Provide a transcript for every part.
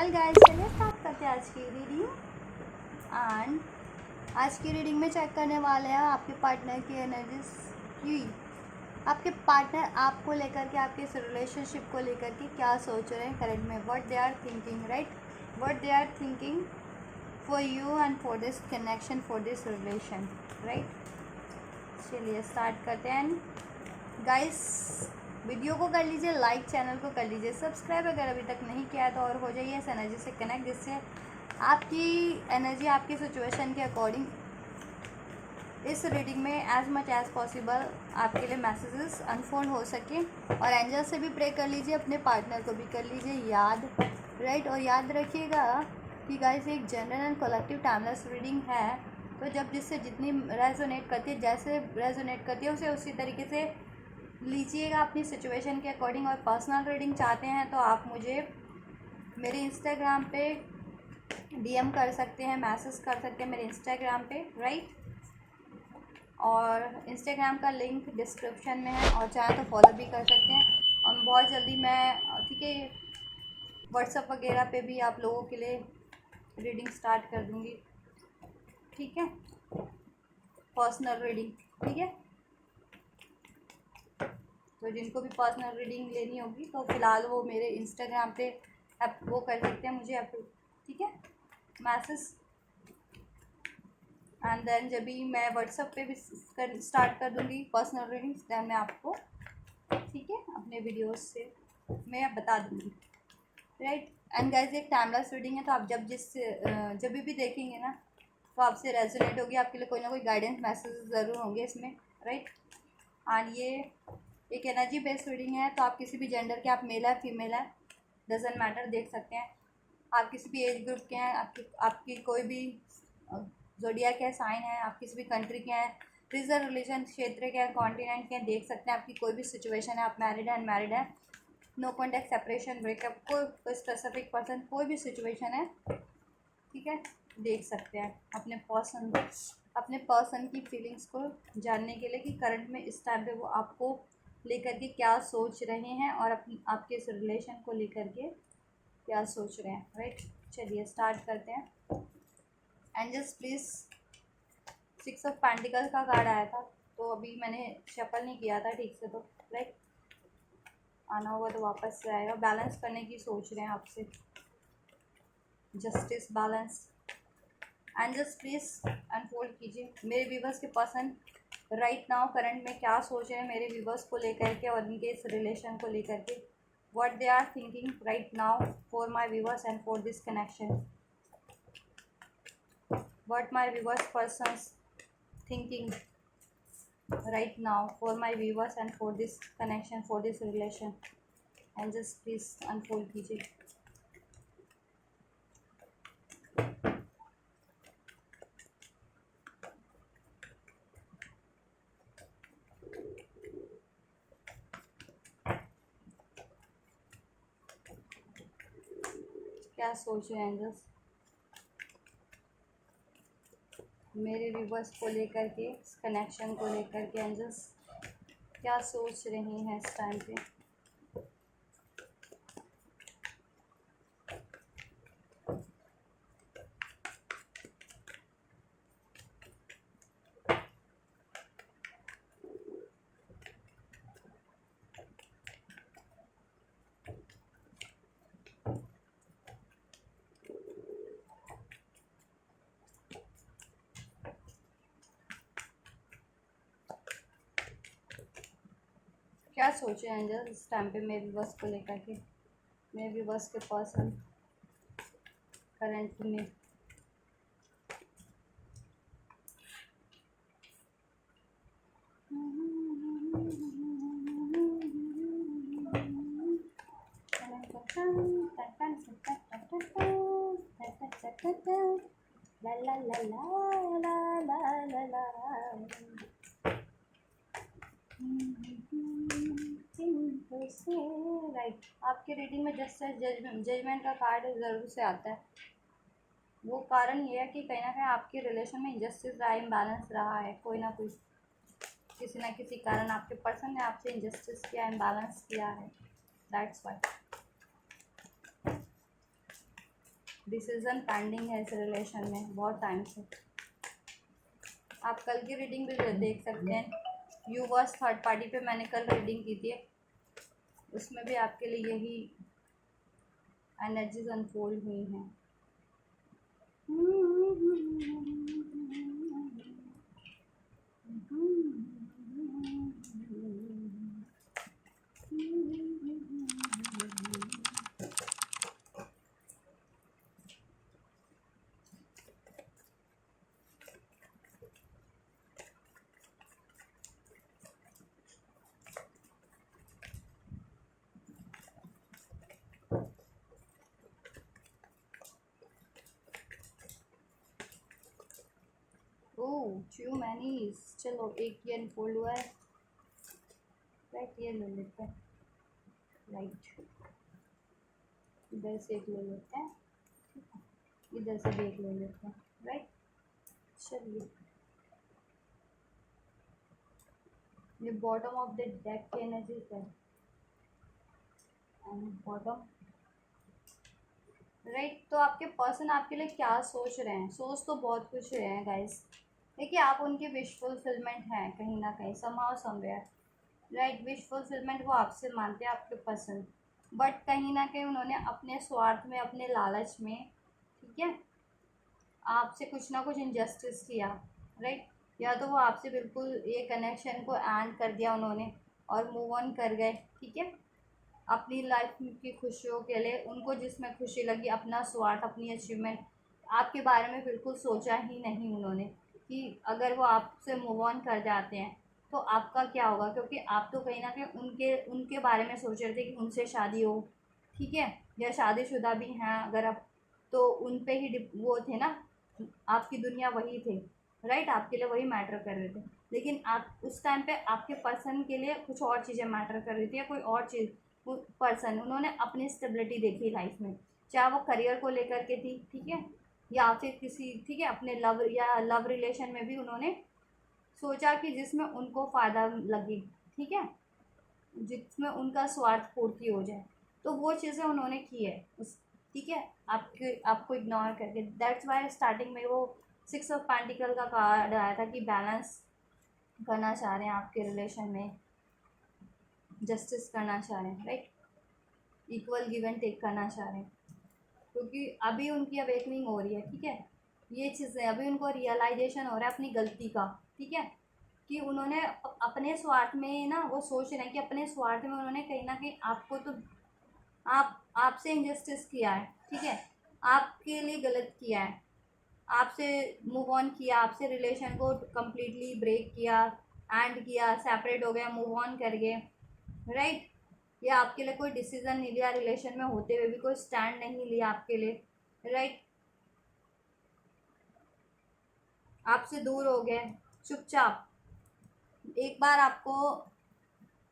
Well guys, चलिए start करते हैं आज की रीडिंग। एंड आज की रीडिंग में चेक करने वाले हैं आपके पार्टनर की एनर्जीज की। आपके पार्टनर आपको लेकर के, आपके इस रिलेशनशिप को लेकर के क्या सोच रहे हैं करंट में, what they are thinking, right, what they are thinking for you and for this connection, for this relation, right. चलिए स्टार्ट करते हैं। गाइस, वीडियो को कर लीजिए लाइक, चैनल को कर लीजिए सब्सक्राइब अगर अभी तक नहीं किया है तो, और हो जाइए इस एनर्जी से कनेक्ट, जिससे आपकी एनर्जी आपकी सिचुएशन के अकॉर्डिंग इस रीडिंग में एज मच एज पॉसिबल आपके लिए मैसेजेस अनफोल्ड हो सके। और एंजल से भी प्रे कर लीजिए, अपने पार्टनर को भी कर लीजिए याद, राइट। और याद रखिएगा कि गाइस एक general and collective timeless reading है, तो जब जिससे जितनी रेजोनेट करती है, जैसे रेजोनेट करती है उसे उसी तरीके से लीजिएगा अपनी सिचुएशन के अकॉर्डिंग। और पर्सनल रीडिंग चाहते हैं तो आप मुझे मेरे इंस्टाग्राम पे डीएम कर सकते हैं, मैसेज कर सकते हैं मेरे इंस्टाग्राम पे, राइट। और इंस्टाग्राम का लिंक डिस्क्रिप्शन में है, और चाहे तो फॉलो भी कर सकते हैं। और बहुत जल्दी मैं, ठीक है, व्हाट्सएप वगैरह पे भी आप लोगों के लिए रीडिंग स्टार्ट कर दूँगी, ठीक है, पर्सनल रीडिंग, ठीक है। तो जिनको भी पर्सनल रीडिंग लेनी होगी तो फ़िलहाल वो मेरे इंस्टाग्राम पे वो कर सकते हैं, मुझे अप्रूव, ठीक है, मैसेज। एंड देन जब भी मैं व्हाट्सएप पे भी स्टार्ट कर दूँगी पर्सनल रीडिंग्स, देन मैं आपको, ठीक है, अपने वीडियोस से मैं बता दूँगी, राइट। एंड गाइस, एक टाइमलेस रीडिंग है, तो आप जब भी देखेंगे ना तो आपसे रेजोनेट होगी, आपके लिए कोई ना कोई गाइडेंस मैसेज ज़रूर होंगे इसमें, राइट। एंड ये एक एनर्जी बेस्ड रीडिंग है, तो आप किसी भी जेंडर के, आप मेल है फीमेल है डजेंट मैटर, देख सकते हैं। आप किसी भी एज ग्रुप के हैं, आपकी कोई भी ज़ोडिएक है, साइन है, आप किसी भी कंट्री के हैं, रीजन, रिलीजन, क्षेत्र के हैं, कॉन्टिनेंट के हैं, देख सकते हैं। आपकी कोई भी सिचुएशन है, आप मैरिड है, अनमैरिड है, नो कॉन्टैक्ट, सेपरेशन, ब्रेकअप, कोई स्पेसिफिक पर्सन, कोई भी सिचुएशन है, ठीक है, देख सकते हैं। अपने पर्सन की फीलिंग्स को जानने के लिए कि करंट में इस टाइम पे वो आपको लेकर के क्या सोच रहे हैं, और आपके इस रिलेशन को लेकर के क्या सोच रहे हैं, राइट। चलिए स्टार्ट करते हैं। एंजल्स प्लीज़, 6 ऑफ पेंटिकल का कार्ड आया था, तो अभी मैंने शफल नहीं किया था ठीक से, तो राइट, आना होगा तो वापस से आएगा। बैलेंस करने की सोच रहे हैं आपसे, justice, balance. Angels please unfold कीजिए मेरे व्यूवर्स के पर्सन राइट नाउ करंट में क्या सोच रहे हैं मेरे व्यूवर्स को लेकर के, और इनके इस रिलेशन को लेकर के, what they are thinking right now for my viewers and for this connection, what my viewers persons thinking right now for my viewers and for this connection, for this relation. Angels please unfold कीजिए। क्या सोच रहे हैं angels मेरे viewers को लेकर के, इस कनेक्शन को लेकर के, एंजल्स क्या सोच रहे हैं इस टाइम पे। क्या सोच रहे हैं एंजल्स इस टाइम पे मेरे व्यूवर्स को लेकर के, मेरे व्यूवर्स के पर्सन करंट में। ला ला ला ला ला ला ला ला। राइट, आपके रीडिंग में जस्टिस, जजमेंट का कार्ड ज़रूर से आता है। वो कारण ये है कि कहीं ना कहीं आपके रिलेशन में इंजस्टिस रहा है, इम्बैलेंस रहा है, कोई ना कोई, किसी ना किसी कारण आपके पर्सन ने आपसे इंजस्टिस किया, इम्बैलेंस किया है, दैट्स वाई। डिसीजन पेंडिंग है इस रिलेशन में बहुत टाइम से। आप कल की रीडिंग भी देख सकते हैं। यूवर्स थर्ड पार्टी पे मैंने कल रीडिंग की थी, उसमें भी आपके लिए यही एनर्जीज अनफोल्ड हुई हैं। ओह टू मैनी, चलो एक ये अनफोल्ड हुआ है। राइट, ये ले लेते हैं। राइट, इधर से एक ले लेते हैं, इधर से भी एक ले लेते हैं। राइट, चलिए ये बॉटम ऑफ द डेक की एनर्जी है। बॉटम राइट, तो आपके पर्सन आपके लिए क्या सोच रहे हैं? सोच तो बहुत कुछ रहे हैं गाइस। देखिए, आप उनकी विश फुलफिलमेंट हैं कहीं ना कहीं, somehow somewhere. Right, wish fulfilment वो आपसे मानते हैं, आपके पर्सन। बट कहीं ना कहीं उन्होंने अपने स्वार्थ में, अपने लालच में, ठीक है, आपसे कुछ ना कुछ इनजस्टिस किया। राइट, या तो वो आपसे बिल्कुल ये कनेक्शन को एंड कर दिया उन्होंने और मूव ऑन कर गए। ठीक है, अपनी लाइफ की खुशियों के लिए, उनको जिसमें खुशी लगी, अपना स्वार्थ, अपनी अचीवमेंट, आपके बारे में बिल्कुल सोचा ही नहीं उन्होंने कि अगर वो आपसे मूव ऑन कर जाते हैं तो आपका क्या होगा। क्योंकि आप तो कहीं ना कहीं उनके उनके बारे में सोच रहे थे कि उनसे शादी हो, ठीक है, या शादीशुदा भी हैं अगर आप, तो उन पे ही वो थे ना, आपकी दुनिया वही थे। राइट, आपके लिए वही मैटर कर रहे थे। लेकिन आप उस टाइम पे आपके पर्सन के लिए कुछ और चीज़ें मैटर कर रही थी, या कोई और चीज़। पर्सन, उन्होंने अपनी स्टेबिलिटी देखी लाइफ में, चाहे वो करियर को लेकर के थी, ठीक है, या फिर किसी, ठीक है, अपने लव या लव रिलेशन में भी उन्होंने सोचा कि जिसमें उनको फ़ायदा लगे, ठीक है, जिसमें उनका स्वार्थ पूर्ति हो जाए, तो वो चीज़ें उन्होंने की है उस, ठीक है, आपको इग्नोर करके। दैट्स वाई स्टार्टिंग में वो 6 ऑफ पेंटिकल का कार्ड आया था कि बैलेंस करना चाह रहे हैं आपके रिलेशन में, जस्टिस करना चाह रहे हैं। Right, equal give and take करना चाह रहे हैं, क्योंकि अभी उनकी अवेकनिंग हो रही है। ठीक है, ये चीज़ें अभी उनको रियलाइजेशन हो रहा है अपनी गलती का। ठीक है, कि उन्होंने अपने स्वार्थ में ना, वो सोच रहे हैं कि अपने स्वार्थ में उन्होंने कहीं ना कहीं आपको तो आपसे इंजस्टिस किया है। ठीक है, आपके लिए गलत किया है, आपसे मूव ऑन किया, आपसे रिलेशन को कम्प्लीटली ब्रेक किया, एंड किया, सेपरेट हो गया, मूव ऑन कर गए। राइट, या आपके लिए कोई डिसीजन नहीं लिया, रिलेशन में होते हुए भी कोई स्टैंड नहीं लिया आपके लिए। राइट, आपसे दूर हो गए, चुपचाप, एक बार आपको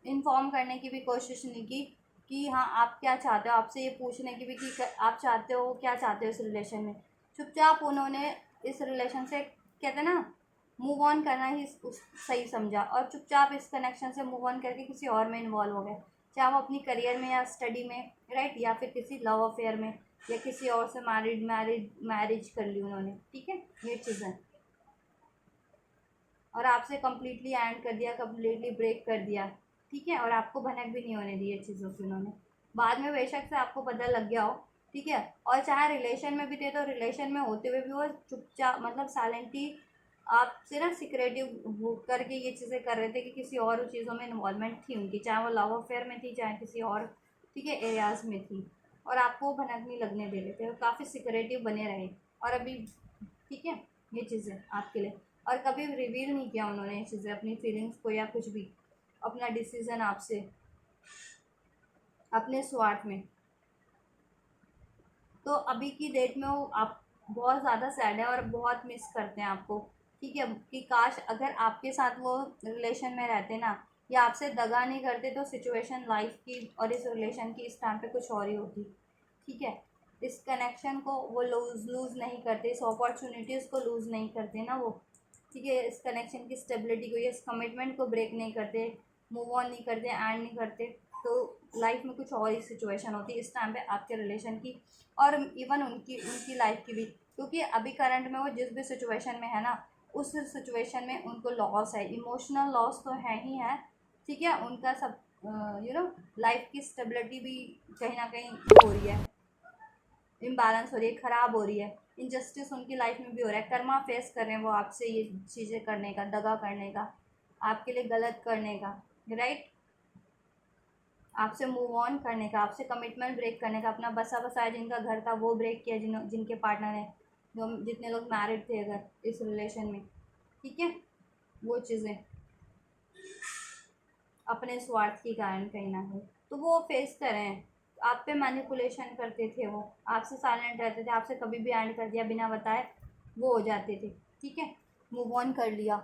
इन्फॉर्म करने की भी कोशिश नहीं की कि हाँ आप क्या चाहते हो, आपसे ये पूछने की भी कि आप चाहते हो, क्या चाहते हो इस रिलेशन में। चुपचाप उन्होंने इस रिलेशन से, कहते हैं ना, मूव ऑन करना ही सही समझा, और चुपचाप इस कनेक्शन से मूव ऑन करके किसी और में इन्वॉल्व हो गए, चाहे वो अपनी करियर में या स्टडी में। राइट, या फिर किसी लव अफेयर में, या किसी और से मैरिज कर ली उन्होंने। ठीक है, ये चीज़ें, और आपसे कम्प्लीटली एंड कर दिया, कम्प्लीटली ब्रेक कर दिया। ठीक है, और आपको भनक भी नहीं होने दी ये चीज़ों की उन्होंने। बाद में बेशक से आपको पता लग गया हो, ठीक है, और चाहे रिलेशन में भी थे तो रिलेशन में होते हुए भी वो चुपचाप, मतलब साइलेंटली आपसे ना सिक्रेटिव करके ये चीज़ें कर रहे थे कि किसी और चीज़ों में इन्वॉल्वमेंट थी उनकी, चाहे वो लव अफेयर में थी, चाहे किसी और, ठीक है, एरियाज़ में थी, और आपको भनक नहीं लगने दे रहे थे, काफ़ी सिक्रेटिव बने रहे। और अभी, ठीक है, ये चीज़ें आपके लिए, और कभी रिवील नहीं किया उन्होंने ये चीज़ें, अपनी फीलिंग्स को या कुछ भी, अपना डिसीज़न आपसे, अपने स्वार्थ में। तो अभी की डेट में वो आप बहुत ज़्यादा सैड है और बहुत मिस करते हैं आपको। ठीक है, कि काश अगर आपके साथ वो रिलेशन में रहते ना, या आपसे दगा नहीं करते, तो सिचुएशन लाइफ की और इस रिलेशन की इस टाइम पे कुछ और ही होती। ठीक है, इस कनेक्शन को वो लूज़ नहीं करते, इस अपॉर्चुनिटीज़ को लूज़ नहीं करते ना वो। ठीक है, इस कनेक्शन की स्टेबिलिटी को, इस कमिटमेंट को ब्रेक नहीं करते, मूव ऑन नहीं करते, एंड नहीं करते। तो लाइफ में कुछ और ही सिचुएशन होती है इस टाइम पे आपके रिलेशन की, और इवन उनकी उनकी लाइफ की भी, क्योंकि अभी करंट में वो जिस भी सिचुएशन में है ना, उस सिचुएशन में उनको लॉस है, इमोशनल लॉस तो है ही है, ठीक है। उनका सब लाइफ की स्टेबिलिटी भी कहीं ना कहीं हो रही है, इम्बैलेंस हो रही है, ख़राब हो रही है, इनजस्टिस उनकी लाइफ में भी हो रहा है, कर्मा फेस कर रहे हैं वो आपसे ये चीज़ें करने का, दगा करने का, आपके लिए गलत करने का, राइट, आपसे मूव ऑन करने का, आपसे कमिटमेंट ब्रेक करने का, अपना बसा बसाया जिनका घर था वो ब्रेक किया, जिनके पार्टनर ने, जो जितने लोग मैरिड थे अगर इस रिलेशन में, ठीक है, वो चीज़ें अपने स्वार्थ के कारण कहीं ना कहीं तो वो फेस कर रहे हैं। आप पे मैनिपुलेशन करते थे, वो आपसे साइलेंट रहते थे, आपसे कभी भी एंड कर दिया बिना बताए वो हो जाते थे, ठीक है, मूव ऑन कर लिया,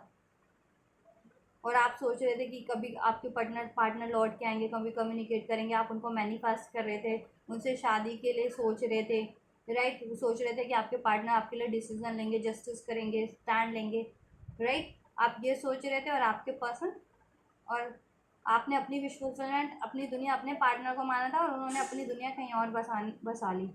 और आप सोच रहे थे कि कभी आपके पार्टनर पार्टनर लौट के आएंगे, कभी कम्युनिकेट करेंगे, आप उनको मैनिफेस्ट कर रहे थे, उनसे शादी के लिए सोच रहे थे, राइट, सोच रहे थे कि आपके पार्टनर आपके लिए डिसीजन लेंगे, जस्टिस करेंगे, स्टैंड लेंगे, राइट, आप ये सोच रहे थे, और आपके पर्सन, और आपने अपनी विश फुलफिलमेंट, अपनी दुनिया अपने पार्टनर को माना था, और उन्होंने अपनी दुनिया कहीं और बसा ली,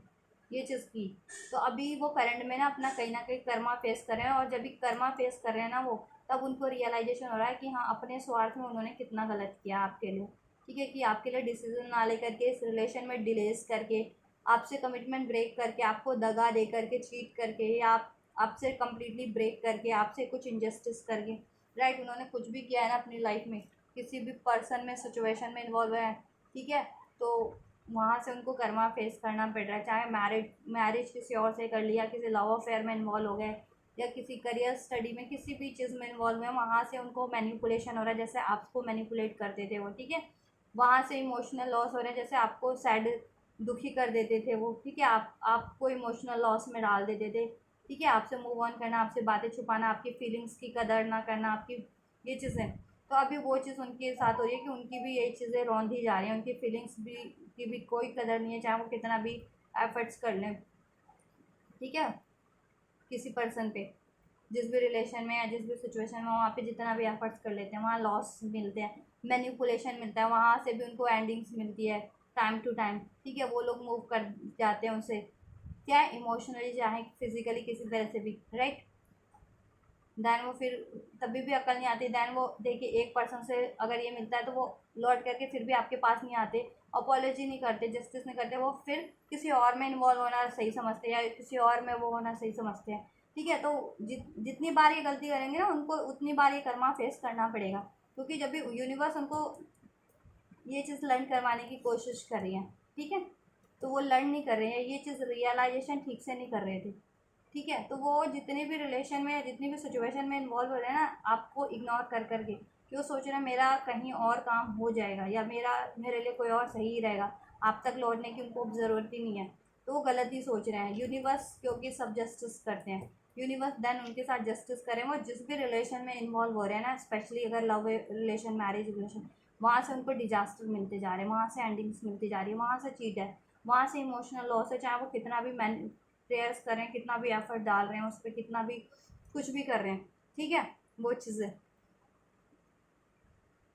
ये चीज़ की। तो अभी वो करंट में ना कहीं कर्मा फेस कर रहे हैं, और जब भी कर्मा फेस कर रहे हैं ना वो, तब उनको रियलाइजेशन हो रहा है कि हाँ, अपने स्वार्थ में उन्होंने कितना गलत किया आपके लिए, ठीक है, कि आपके लिए डिसीजन ना लेकर के, इस रिलेशन में डिलेस करके, आपसे कमिटमेंट ब्रेक करके, आपको दगा दे करके, चीट करके, या आपसे कम्प्लीटली ब्रेक करके, आपसे कुछ इनजस्टिस करके, राइट, उन्होंने कुछ भी किया है ना अपनी लाइफ में, किसी भी पर्सन में सिचुएशन में इन्वॉल्व है, ठीक है, तो वहाँ से उनको कर्मा फेस करना पड़ रहा है, चाहे मैरिज किसी और से कर लिया, किसी लव अफेयर में इन्वॉल्व हो गए, या किसी करियर स्टडी में, किसी भी चीज़ में इन्वॉल्व है, वहाँ से उनको मैनिपुलेशन हो रहा है, जैसे आपको मैनिपुलेट करते थे वो, ठीक है, वहाँ से इमोशनल लॉस हो रहा है, जैसे आपको सैड दुखी कर देते थे वो, ठीक है, आपको इमोशनल लॉस में डाल देते थे, ठीक है, आपसे मूव ऑन करना, आपसे बातें छुपाना, आपकी फीलिंग्स की कदर ना करना, आपकी ये चीज़ें, तो अभी वो चीज़ उनके साथ हो रही है कि उनकी भी यही चीज़ें रौंदी जा रही हैं, उनकी फीलिंग्स भी की भी कोई कदर नहीं है, चाहे वो कितना भी एफर्ट्स कर लें, ठीक है, किसी पर्सन पे, जिस भी रिलेशन में या जिस भी सिचुएशन में, वहाँ पे जितना भी एफर्ट्स कर लेते हैं वहाँ लॉस मिलते हैं, मैनिपुलेशन मिलता है, वहाँ से भी उनको एंडिंग्स मिलती है टाइम टू टाइम, ठीक है, वो लोग मूव कर जाते हैं उनसे, चाहे इमोशनली चाहे फिजिकली किसी तरह से भी, राइट, दैन वो फिर तभी भी अकल नहीं आती, दैन वो देखिए एक पर्सन से अगर ये मिलता है तो वो लौट करके फिर भी आपके पास नहीं आते, अपॉलोजी नहीं करते, जस्टिस नहीं करते, वो फिर किसी और में इन्वॉल्व होना सही समझते हैं, या किसी और में वो होना सही समझते हैं, ठीक है, तो जितनी बार ये गलती करेंगे ना उनको उतनी बार ये कर्मा फेस करना पड़ेगा, क्योंकि जब भी यूनिवर्स उनको ये चीज़ लर्न करवाने की कोशिश कर रही है, ठीक है, तो वो लर्न नहीं कर रहे हैं, ये चीज़ रियलाइजेशन ठीक से नहीं कर रहे थे, ठीक है, तो वो जितने भी रिलेशन में, जितनी भी सिचुएशन में इन्वॉल्व हो रहे हैं ना, आपको इग्नोर कर करके, कि वो सोच रहे हैं मेरा कहीं और काम हो जाएगा, या मेरे लिए कोई और सही रहेगा, आप तक लौटने की उनको ज़रूरत ही नहीं है, तो वो गलत ही सोच रहे हैं। यूनिवर्स क्योंकि सब जस्टिस करते हैं, यूनिवर्स देन उनके साथ जस्टिस करें, वो जिस भी रिलेशन में इन्वॉल्व हो रहे हैं ना, स्पेशली अगर लव रिलेशन, मैरिज रिलेशन, वहाँ से उनको डिजास्टर मिलते जा रहे हैं, वहाँ से एंडिंग्स मिलती जा रही है, वहाँ से चीट है, वहाँ से इमोशनल लॉस है, चाहे वो कितना भी प्रेयर्स कर रहे हैं, कितना भी एफर्ट डाल रहे हैं उस पर, कितना भी कुछ भी कर रहे हैं, ठीक है, वो चीज़ें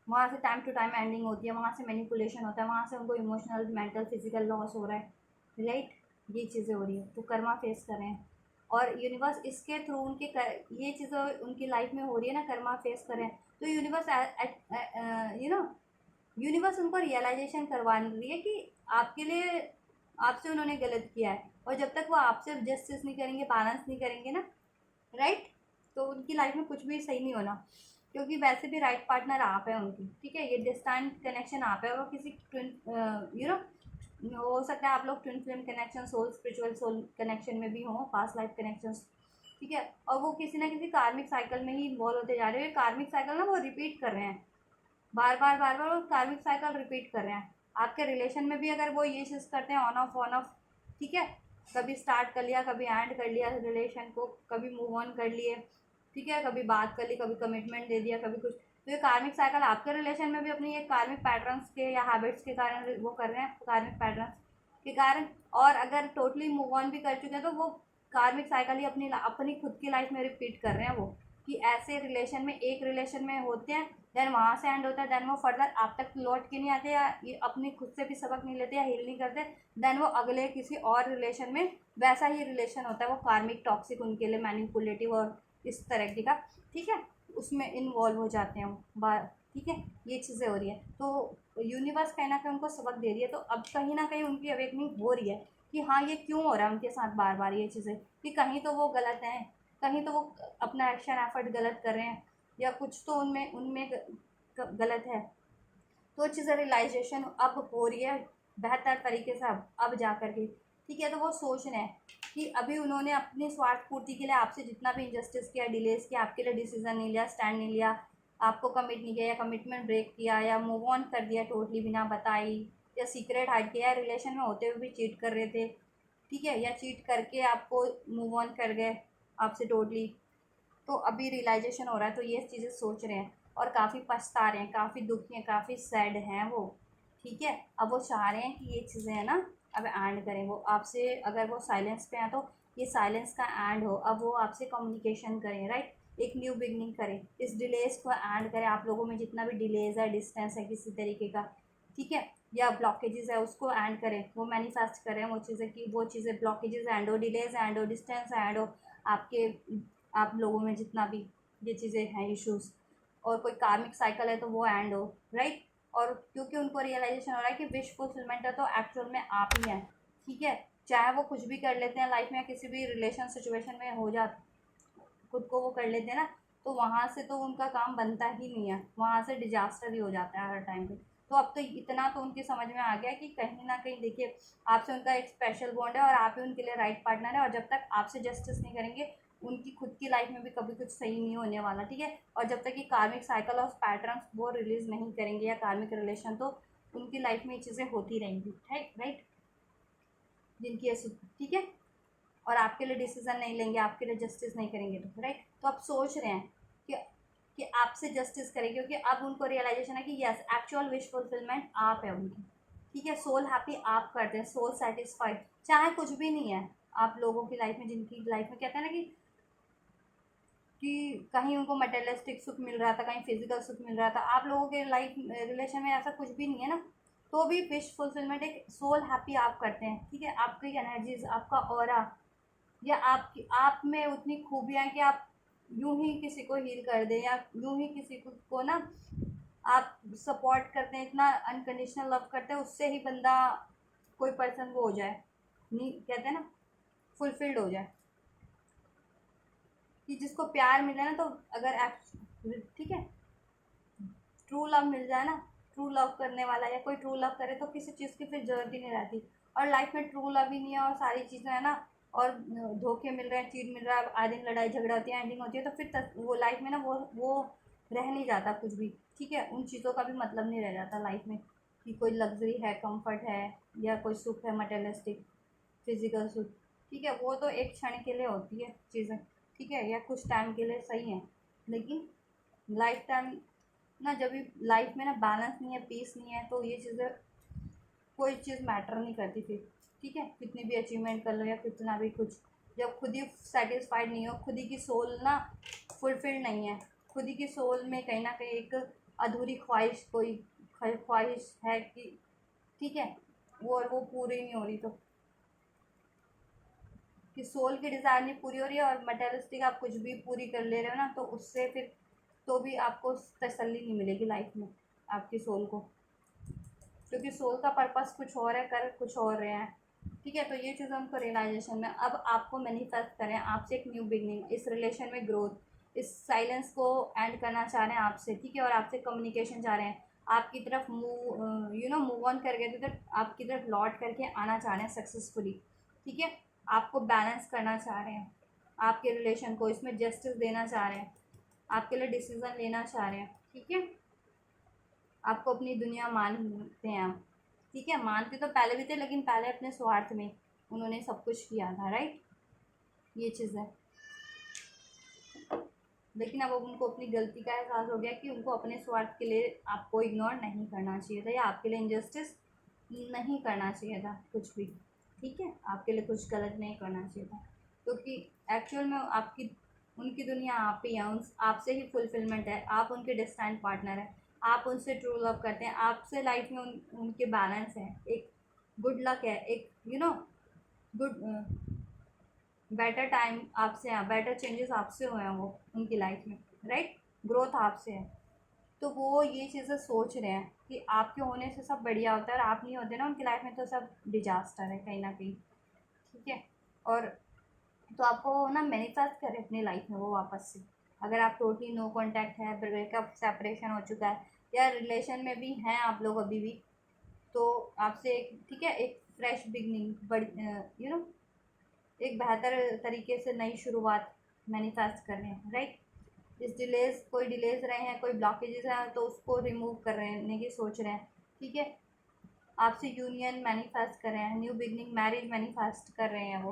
वहाँ से टाइम टू टाइम एंडिंग होती है, वहाँ से मैनिपुलेशन होता है, वहाँ से उनको इमोशनल मेंटल फिजिकल लॉस हो रहा है, राइट, ये चीज़ें हो रही है, तो कर्मा फेस कर रहे हैं, और यूनिवर्स इसके थ्रू ये चीज़ें उनकी लाइफ में हो रही है ना, कर्मा फेस कर रहे हैं, तो यूनिवर्स उनको रियलाइजेशन करवा रही है कि आपके लिए, आपसे उन्होंने गलत किया है, और जब तक वो आपसे जस्टिस नहीं करेंगे, बैलेंस नहीं करेंगे ना, राइट, तो उनकी लाइफ में कुछ भी सही नहीं होना, क्योंकि वैसे भी राइट पार्टनर आप है उनकी, ठीक है, ये डिस्टेंट कनेक्शन आप है, और वो किसी ट्विन हो सकता है आप लोग twin flame connection, soul spiritual soul connection में भी हों, पास्ट लाइफ कनेक्शंस, ठीक है, और वो किसी ना किसी कार्मिक साइकिल में ही इन्वॉल्व होते जा रहे हैं, कार्मिक साइकिल ना वो रिपीट कर रहे हैं, बार बार वो कार्मिक साइकिल रिपीट कर रहे हैं, आपके रिलेशन में भी अगर वो ये चीज़ करते हैं ऑन ऑफ, ठीक है, कभी स्टार्ट कर लिया, कभी एंड कर लिया रिलेशन को, कभी मूव ऑन कर लिए, ठीक है, कभी बात कर ली, कभी कमिटमेंट दे दिया, कभी कुछ, तो ये कार्मिक साइकिल आपके रिलेशन में भी अपनी ये कार्मिक पैटर्न्स के या हैबिट्स के कारण वो कर रहे हैं, कार्मिक पैटर्न्स के कारण, और अगर टोटली मूव ऑन भी कर चुके हैं तो वो कार्मिक साइकिल ही अपनी खुद की लाइफ में रिपीट कर रहे हैं वो, कि ऐसे रिलेशन में, एक रिलेशन में होते हैं देन वहाँ से एंड होता है, देन वो फर्दर आप तक लौट के नहीं आते, या ये अपनी खुद से भी सबक नहीं लेते या हील नहीं करते, देन वो अगले किसी और रिलेशन में वैसा ही रिलेशन होता है, वो कार्मिक टॉक्सिक उनके लिए मैनिपुलेटिव और इस तरह की का, ठीक है, उसमें इन्वॉल्व हो जाते हैं वो, ठीक है, ये चीज़ें हो रही है। तो यूनिवर्स कहीं ना कहीं उनको सबक दे रही है, तो अब कहीं ना कहीं उनकी अवेकनिंग हो रही है कि हाँ ये क्यों हो रहा है उनके साथ बार बार ये चीज़ें, कि कहीं तो वो गलत हैं, कहीं तो वो अपना एक्शन एफर्ट गलत कर रहे हैं, या कुछ तो उनमें उनमें गलत है। तो चीज़ें रियलाइजेशन अब हो रही है बेहतर तरीके से, अब जा कर के, ठीक है। तो वो सोच रहे हैं कि अभी उन्होंने अपनी स्वार्थ पूर्ति के लिए आपसे जितना भी इंजस्टिस किया, डिलेस किया, आपके लिए डिसीजन नहीं लिया, स्टैंड नहीं लिया, आपको कमिट नहीं किया, या कमिटमेंट ब्रेक किया, या मूव ऑन कर दिया टोटली बिना बताई, या सीक्रेट हाइड किया, रिलेशन में होते हुए भी चीट कर रहे थे, ठीक है, या चीट करके आपको मूव ऑन कर गए आपसे टोटली। तो अभी रियलाइजेशन हो रहा है, तो ये चीज़ें सोच रहे हैं और काफ़ी पछता रहे हैं, काफ़ी दुखी हैं, काफ़ी सैड हैं वो, ठीक है। अब वो चाह रहे हैं कि ये चीज़ें हैं ना अब एंड करें, वो आपसे, अगर वो साइलेंस पे हैं तो ये साइलेंस का एंड हो, अब वो आपसे कम्युनिकेशन करें, राइट, एक न्यू बिगनिंग करें, इस डिलेस को एंड करें, आप लोगों में जितना भी डिलेज है, डिस्टेंस है किसी तरीके का, ठीक है, या ब्लॉकेजेस है उसको एंड करें, वो मैनिफेस्ट करें वो चीज़ें, कि वो चीज़ें ब्लॉकेजेस एंड हो, डिलेज एंड हो, डिस्टेंस एंड हो, आपके आप लोगों में जितना भी ये चीज़ें हैं इश्यूज़, और कोई कार्मिक साइकिल है तो वो एंड हो, राइट। और क्योंकि उनको रियलाइजेशन हो रहा है कि विश फुलफिलमेंट है तो एक्चुअल में आप ही हैं, ठीक है, चाहे वो कुछ भी कर लेते हैं लाइफ में, या किसी भी रिलेशन सिचुएशन में हो जा खुद को वो कर लेते हैं ना, तो वहाँ से तो उनका काम बनता ही नहीं है, वहाँ से डिजास्टर ही हो जाता है हर टाइम पे। तो अब तो इतना तो उनकी समझ में आ गया कि कहीं ना कहीं देखिए आपसे उनका एक स्पेशल बॉन्ड है, और आप ही उनके लिए राइट पार्टनर है, और जब तक आपसे जस्टिस नहीं करेंगे उनकी खुद की लाइफ में भी कभी कुछ सही नहीं होने वाला, ठीक है। और जब तक कि कार्मिक साइकिल ऑफ पैटर्न वो रिलीज नहीं करेंगे, या कार्मिक रिलेशन, तो उनकी लाइफ में ये चीज़ें होती रहेंगी, राइट, जिनकी ऐसी, ठीक है, और आपके लिए डिसीजन नहीं लेंगे, आपके लिए जस्टिस नहीं करेंगे, तो राइट। तो आप सोच रहे हैं कि आपसे जस्टिस करें, क्योंकि अब उनको रियलाइजेशन है कि यस एक्चुअल विश फुलफिलमेंट आप है उनकी, ठीक है, सोल हैप्पी आप करते हैं, सोल सेटिस्फाइड, चाहे कुछ भी नहीं है आप लोगों की लाइफ में, जिनकी लाइफ में कहते हैं ना कि कहीं उनको मटेरियलिस्टिक सुख मिल रहा था, कहीं फिजिकल सुख मिल रहा था, आप लोगों के लाइफ रिलेशन में ऐसा कुछ भी नहीं है ना, तो भी विश फुलफिलमेंट एक सोल हैप्पी आप करते हैं, ठीक है, आपकी एनर्जीज, आपका ऑरा, या आपकी आप में उतनी खूबियाँ हैं कि आप यूं ही किसी को हील कर दें, या यूं ही किसी को ना आप सपोर्ट करते हैं, इतना अनकंडीशनल लव करते हैं, उससे ही बंदा कोई पर्सन वो हो जाए, नहीं कहते हैं ना, फुलफिल्ड हो जाए, कि जिसको प्यार मिले ना, तो अगर ठीक है, ट्रू लव मिल जाए ना, ट्रू लव करने वाला या कोई ट्रू लव करे, तो किसी चीज़ की फिर जरूरत ही नहीं रहती। और लाइफ में ट्रू लव ही नहीं है और सारी चीज़ें है ना, और धोखे मिल रहे हैं, चीट मिल रहा है, आए दिन लड़ाई झगड़ा होती है, एंडिंग होती है, तो फिर वो लाइफ में ना वो रह नहीं जाता कुछ भी, ठीक है, उन चीज़ों का भी मतलब नहीं रह जाता लाइफ में, कि कोई लग्जरी है, कंफर्ट है, या कोई सुख है मटेरियलिस्टिक फिजिकल सुख, ठीक है, वो तो एक क्षण के लिए होती है चीज़ें, ठीक है, या कुछ टाइम के लिए सही है, लेकिन लाइफ टाइम ना, जब भी लाइफ में ना बैलेंस नहीं है, पीस नहीं है, तो ये चीज़ें कोई चीज़ मैटर नहीं करती फिर, ठीक है, कितनी भी अचीवमेंट कर लो या कितना भी कुछ, जब खुद ही सेटिस्फाइड नहीं हो, खुद ही की सोल ना फुलफिल्ड नहीं है, खुद ही की सोल में कहीं ना कहीं एक अधूरी ख्वाहिश, कोई ख्वाहिश है कि, ठीक है, वो और वो पूरी नहीं हो रही, तो कि सोल की डिज़ायर नहीं पूरी हो रही है, और मटेरियलिस्टिक आप कुछ भी पूरी कर ले रहे हो ना, तो उससे फिर तो भी आपको तसल्ली नहीं मिलेगी लाइफ में आपकी सोल को, क्योंकि सोल का पर्पस कुछ और है, कर कुछ और रहे हैं, ठीक है। तो ये चीज़ उनको रियलाइजेशन में अब आपको मैनिफेस्ट करें, आपसे एक न्यू बिगनिंग, इस रिलेशन में ग्रोथ, इस साइलेंस को एंड करना चाह रहे हैं आपसे, ठीक है, और आपसे कम्युनिकेशन चाह रहे हैं, आपकी तरफ मूव ऑन कर गए थे, तो आपकी तरफ लौट करके आना चाह रहे हैं सक्सेसफुली, ठीक है, आपको बैलेंस करना चाह रहे हैं, आपके रिलेशन को इसमें जस्टिस देना चाह रहे हैं, आपके लिए डिसीजन लेना चाह रहे हैं, ठीक है, आपको अपनी दुनिया मानते हैं आप, ठीक है, मानते तो पहले भी थे, लेकिन पहले अपने स्वार्थ में उन्होंने सब कुछ किया था, राइट, ये चीज़ है। लेकिन अब उनको अपनी गलती का एहसास हो गया कि उनको अपने स्वार्थ के लिए आपको इग्नोर नहीं करना चाहिए था, या आपके लिए इनजस्टिस नहीं करना चाहिए था कुछ भी, ठीक है, आपके लिए कुछ गलत नहीं करना चाहिए था, क्योंकि एक्चुअल में आपकी उनकी दुनिया आप ही है, उन आपसे ही फुलफिलमेंट है, आप उनके डिस्टेंट पार्टनर हैं, आप उनसे ट्रू लव करते हैं, आपसे लाइफ में उनके बैलेंस है, एक गुड लक है, एक गुड बेटर टाइम आपसे है, बेटर चेंजेस आपसे हुए हैं वो उनकी लाइफ में, राइट, ग्रोथ आपसे है। तो वो ये चीज़ें सोच रहे हैं कि आपके होने से सब बढ़िया होता है, और आप नहीं होते ना उनकी लाइफ में तो सब डिजास्टर है कहीं ना कहीं, ठीक है। और तो आपको ना मैनिफेस्ट करें अपनी लाइफ में वो वापस से, अगर आप टोटली नो कांटेक्ट है, ब्रेकअप सेपरेशन हो चुका है, या रिलेशन में भी हैं आप लोग अभी भी, तो आपसे एक, ठीक है, एक फ्रेश बिगनिंग, बड़ी एक बेहतर तरीके से नई शुरुआत मैनिफेस्ट कर रहे हैं, राइट। इस डिलेज, कोई डिलेज रहे हैं, कोई ब्लॉकेजेस हैं, तो उसको रिमूव कर रहे की सोच रहे हैं, ठीक है। आपसे यूनियन मैनिफेस्ट कर रहे हैं, न्यू बिगनिंग, मैरिज मैनिफेस्ट कर रहे हैं वो,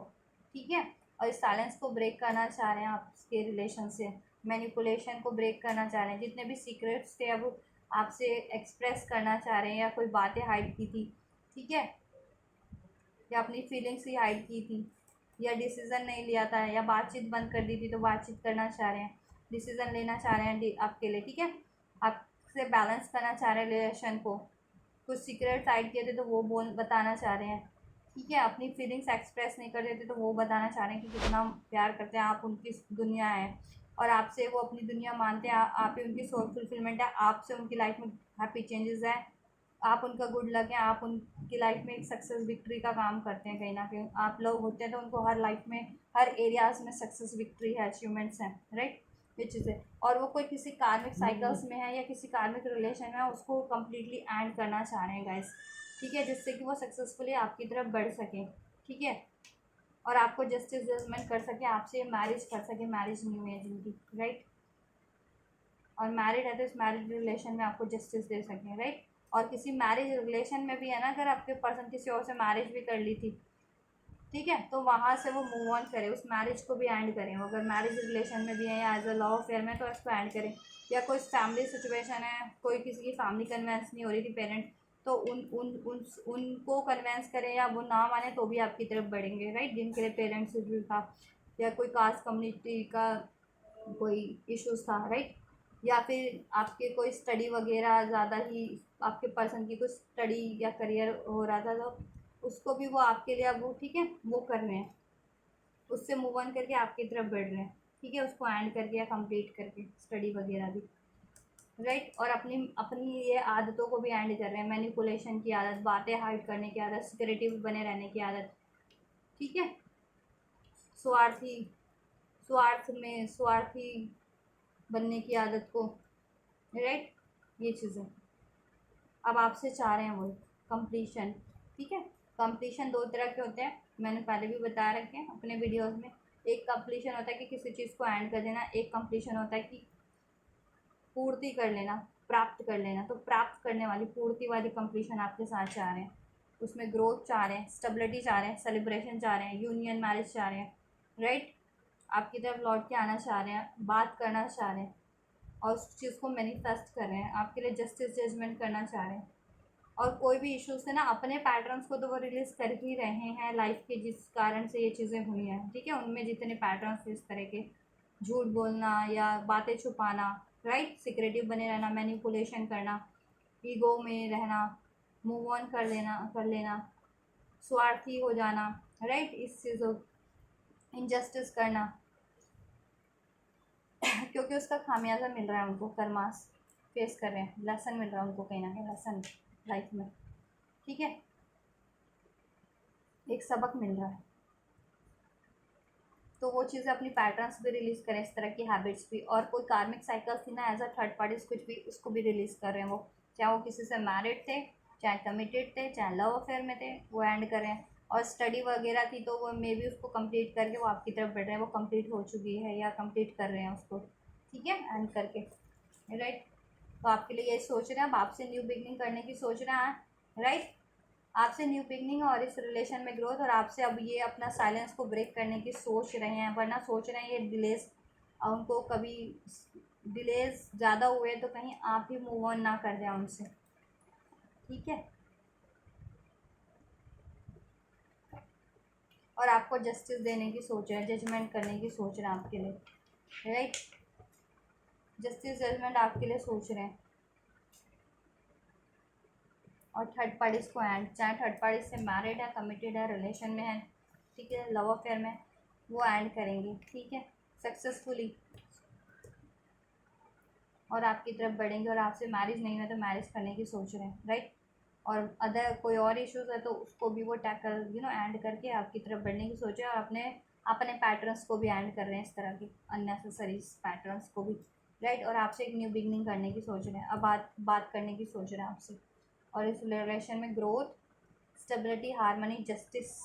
ठीक है। और इस साइलेंस को ब्रेक करना चाह रहे हैं आपके रिलेशन से, मैनिपुलेशन को ब्रेक करना चाह रहे हैं, जितने भी सीक्रेट्स थे अब आपसे एक्सप्रेस करना चाह रहे हैं, या कोई बातें हाइड की थी, ठीक है, या अपनी फीलिंग्स ही हाइड की थी, या डिसीज़न नहीं लिया था, या बातचीत बंद कर दी थी, तो बातचीत करना चाह रहे हैं, डिसीज़न लेना चाह रहे हैं आपके लिए, ठीक है। आपसे बैलेंस करना चाह रहे हैं रिलेशन को, कुछ सीक्रेट हाइड किए थे तो वो बताना चाह रहे हैं, ठीक है। अपनी फीलिंग्स एक्सप्रेस नहीं कर रहे थे तो वो बताना चाह रहे हैं कि कितना प्यार करते हैं, आप उनकी दुनिया है, और आपसे वो अपनी दुनिया मानते हैं, आप ही उनकी सोल फुलफिलमेंट है, आपसे उनकी लाइफ में हैप्पी चेंजेस है, आप उनका गुड लक है, आप उनकी लाइफ में एक सक्सेस विक्ट्री का काम करते हैं, कहीं ना कहीं आप लोग होते हैं तो उनको हर लाइफ में, हर एरियाज में सक्सेस विक्ट्री है, अचीवमेंट्स हैं, राइट, ये चीज़ें। और वो कोई किसी कार्मिक साइकिल्स में है या किसी कार्मिक रिलेशन में है, उसको कम्प्लीटली एंड करना चाह रहे हैं गाइस, ठीक है, जिससे कि वो सक्सेसफुली आपकी तरफ बढ़ सकें, ठीक है, और आपको जस्टिस जजमेंट कर सके, आपसे मैरिज कर सके, मैरिज नहीं हुई है जिनकी, राइट, और मैरिड है तो इस मैरिज रिलेशन में आपको जस्टिस दे सकें, राइट। और किसी मैरिज रिलेशन में भी है ना, अगर आपके पर्सन किसी और से मैरिज भी कर ली थी, ठीक है, तो वहाँ से वो मूव ऑन करें, उस मैरिज को भी एंड करें, अगर मैरिज रिलेशन में भी है या एज अ लव अफेयर में, तो इसको एंड करें। या कोई फैमिली सिचुएशन है, कोई किसी की फैमिली कन्वेंस नहीं हो रही थी पेरेंट, तो उनको कन्वेंस करें, या वो ना माने तो भी आपकी तरफ बढ़ेंगे, राइट, जिनके लिए पेरेंट्स भी था, या कोई कास्ट कम्युनिटी का कोई इश्यूज था, राइट, या फिर आपके कोई स्टडी वगैरह ज़्यादा ही, आपके पर्सन की कुछ स्टडी या करियर हो रहा था, तो उसको भी वो आपके लिए अब वो, ठीक है, वो कर रहे हैं, उससे मूव ऑन करके आपकी तरफ बढ़ रहे हैं, ठीक है, उसको एंड करके या कंप्लीट करके स्टडी वगैरह भी, राइट। और अपनी अपनी ये आदतों को भी एंड कर रहे हैं, मैनिपुलेशन की आदत, बातें हाइड करने की आदत, सिक्रेटिव बने रहने की आदत, ठीक है, स्वार्थी, स्वार्थी बनने की आदत को, राइट, ये चीज़ें अब आपसे चाह रहे हैं वो कंप्लीशन, ठीक है। कंप्लीशन दो तरह के होते हैं, मैंने पहले भी बता रखे हैं अपने वीडियोस में। एक कंप्लीशन होता है कि किसी चीज़ को एंड कर देना, एक कंप्लीशन होता है कि पूर्ति कर लेना, प्राप्त कर लेना। तो प्राप्त करने वाली, पूर्ति वाली कंप्लीशन आपके साथ चाह रहे हैं, उसमें ग्रोथ चाह रहे हैं, स्टेबिलिटी चाह रहे हैं, सेलिब्रेशन चाह रहे हैं, यूनियन मैरिज चाह रहे हैं, राइट, आपकी तरफ लौट के आना चाह रहे हैं, बात करना चाह रहे हैं, और उस चीज़ को मैनिफेस्ट कर रहे हैं, आपके लिए जस्टिस जजमेंट करना चाह रहे हैं। और कोई भी इश्यूज है ना, अपने पैटर्न्स को तो वो रिलीज कर ही रहे हैं लाइफ के, जिस कारण से ये चीज़ें हुई हैं, ठीक है, उनमें जितने पैटर्न्स इस तरह के, झूठ बोलना या बातें छुपाना, राइट, सिक्रेटिव बने रहना, मैनिपुलेशन करना, ईगो में रहना, मूव ऑन कर लेना, स्वार्थी हो जाना, राइट, इस चीज़ों, इनजस्टिस करना क्योंकि उसका खामियाजा मिल रहा है उनको, कर्मास फेस कर रहे हैं, लेसन मिल रहा है उनको, कहीं ना कहीं लेसन लाइफ में, ठीक है, एक सबक मिल रहा है। तो वो चीज़ें अपनी पैटर्न्स भी रिलीज़ करें, इस तरह की हैबिट्स भी, और कोई कार्मिक साइकिल्स थी ना एज अ थर्ड पार्टीज कुछ भी, उसको भी रिलीज़ कर रहे हैं वो, चाहे वो किसी से मैरिड थे, चाहे कमिटेड थे, चाहे लव अफेयर में थे, वो एंड कर रहे हैं। और स्टडी वगैरह थी तो वो मे बी उसको कंप्लीट करके वो आपकी तरफ बढ़ रहे हैं, वो कंप्लीट हो चुकी है या कंप्लीट कर रहे हैं उसको, ठीक है, एंड करके, राइट। तो आपके लिए ये सोच रहे हैं, अब आपसे न्यू बिगनिंग करने की सोच रहे हैं, राइट, आपसे न्यू बिगनिंग और इस रिलेशन में ग्रोथ, और आपसे अब ये अपना साइलेंस को ब्रेक करने की सोच रहे हैं, वरना सोच रहे हैं ये डिलेज, उनको कभी डिलेज ज़्यादा हुए तो कहीं आप ही मूव ऑन ना कर दें उनसे, ठीक है, और आपको जस्टिस देने की सोच रहे हैं, जजमेंट करने की सोच रहे हैं आपके लिए, राइट। जस्टिस जजमेंट आपके लिए सोच रहे हैं, और थर्ड पार्टीज को एंड, चाहे थर्ड पार्टी से मैरिड है, कमिटेड है, रिलेशन में है, ठीक है, लव अफेयर में, वो एंड करेंगे, ठीक है, सक्सेसफुली, और आपकी तरफ बढ़ेंगे। और आपसे मैरिज नहीं है तो मैरिज करने की सोच रहे हैं, राइट। और अदर कोई और इश्यूज है तो उसको भी वो टैकल एंड करके आपकी तरफ बढ़ने की सोच रहे हैं, और अपने पैटर्न्स को भी एंड कर रहे हैं, इस तरह के अननेसेसरी पैटर्न्स को भी, राइट। और आपसे एक न्यू बिगनिंग करने की सोच रहे हैं, अब बात करने की सोच रहे हैं आपसे। और इस रिलेशन में growth, stability, harmony, justice,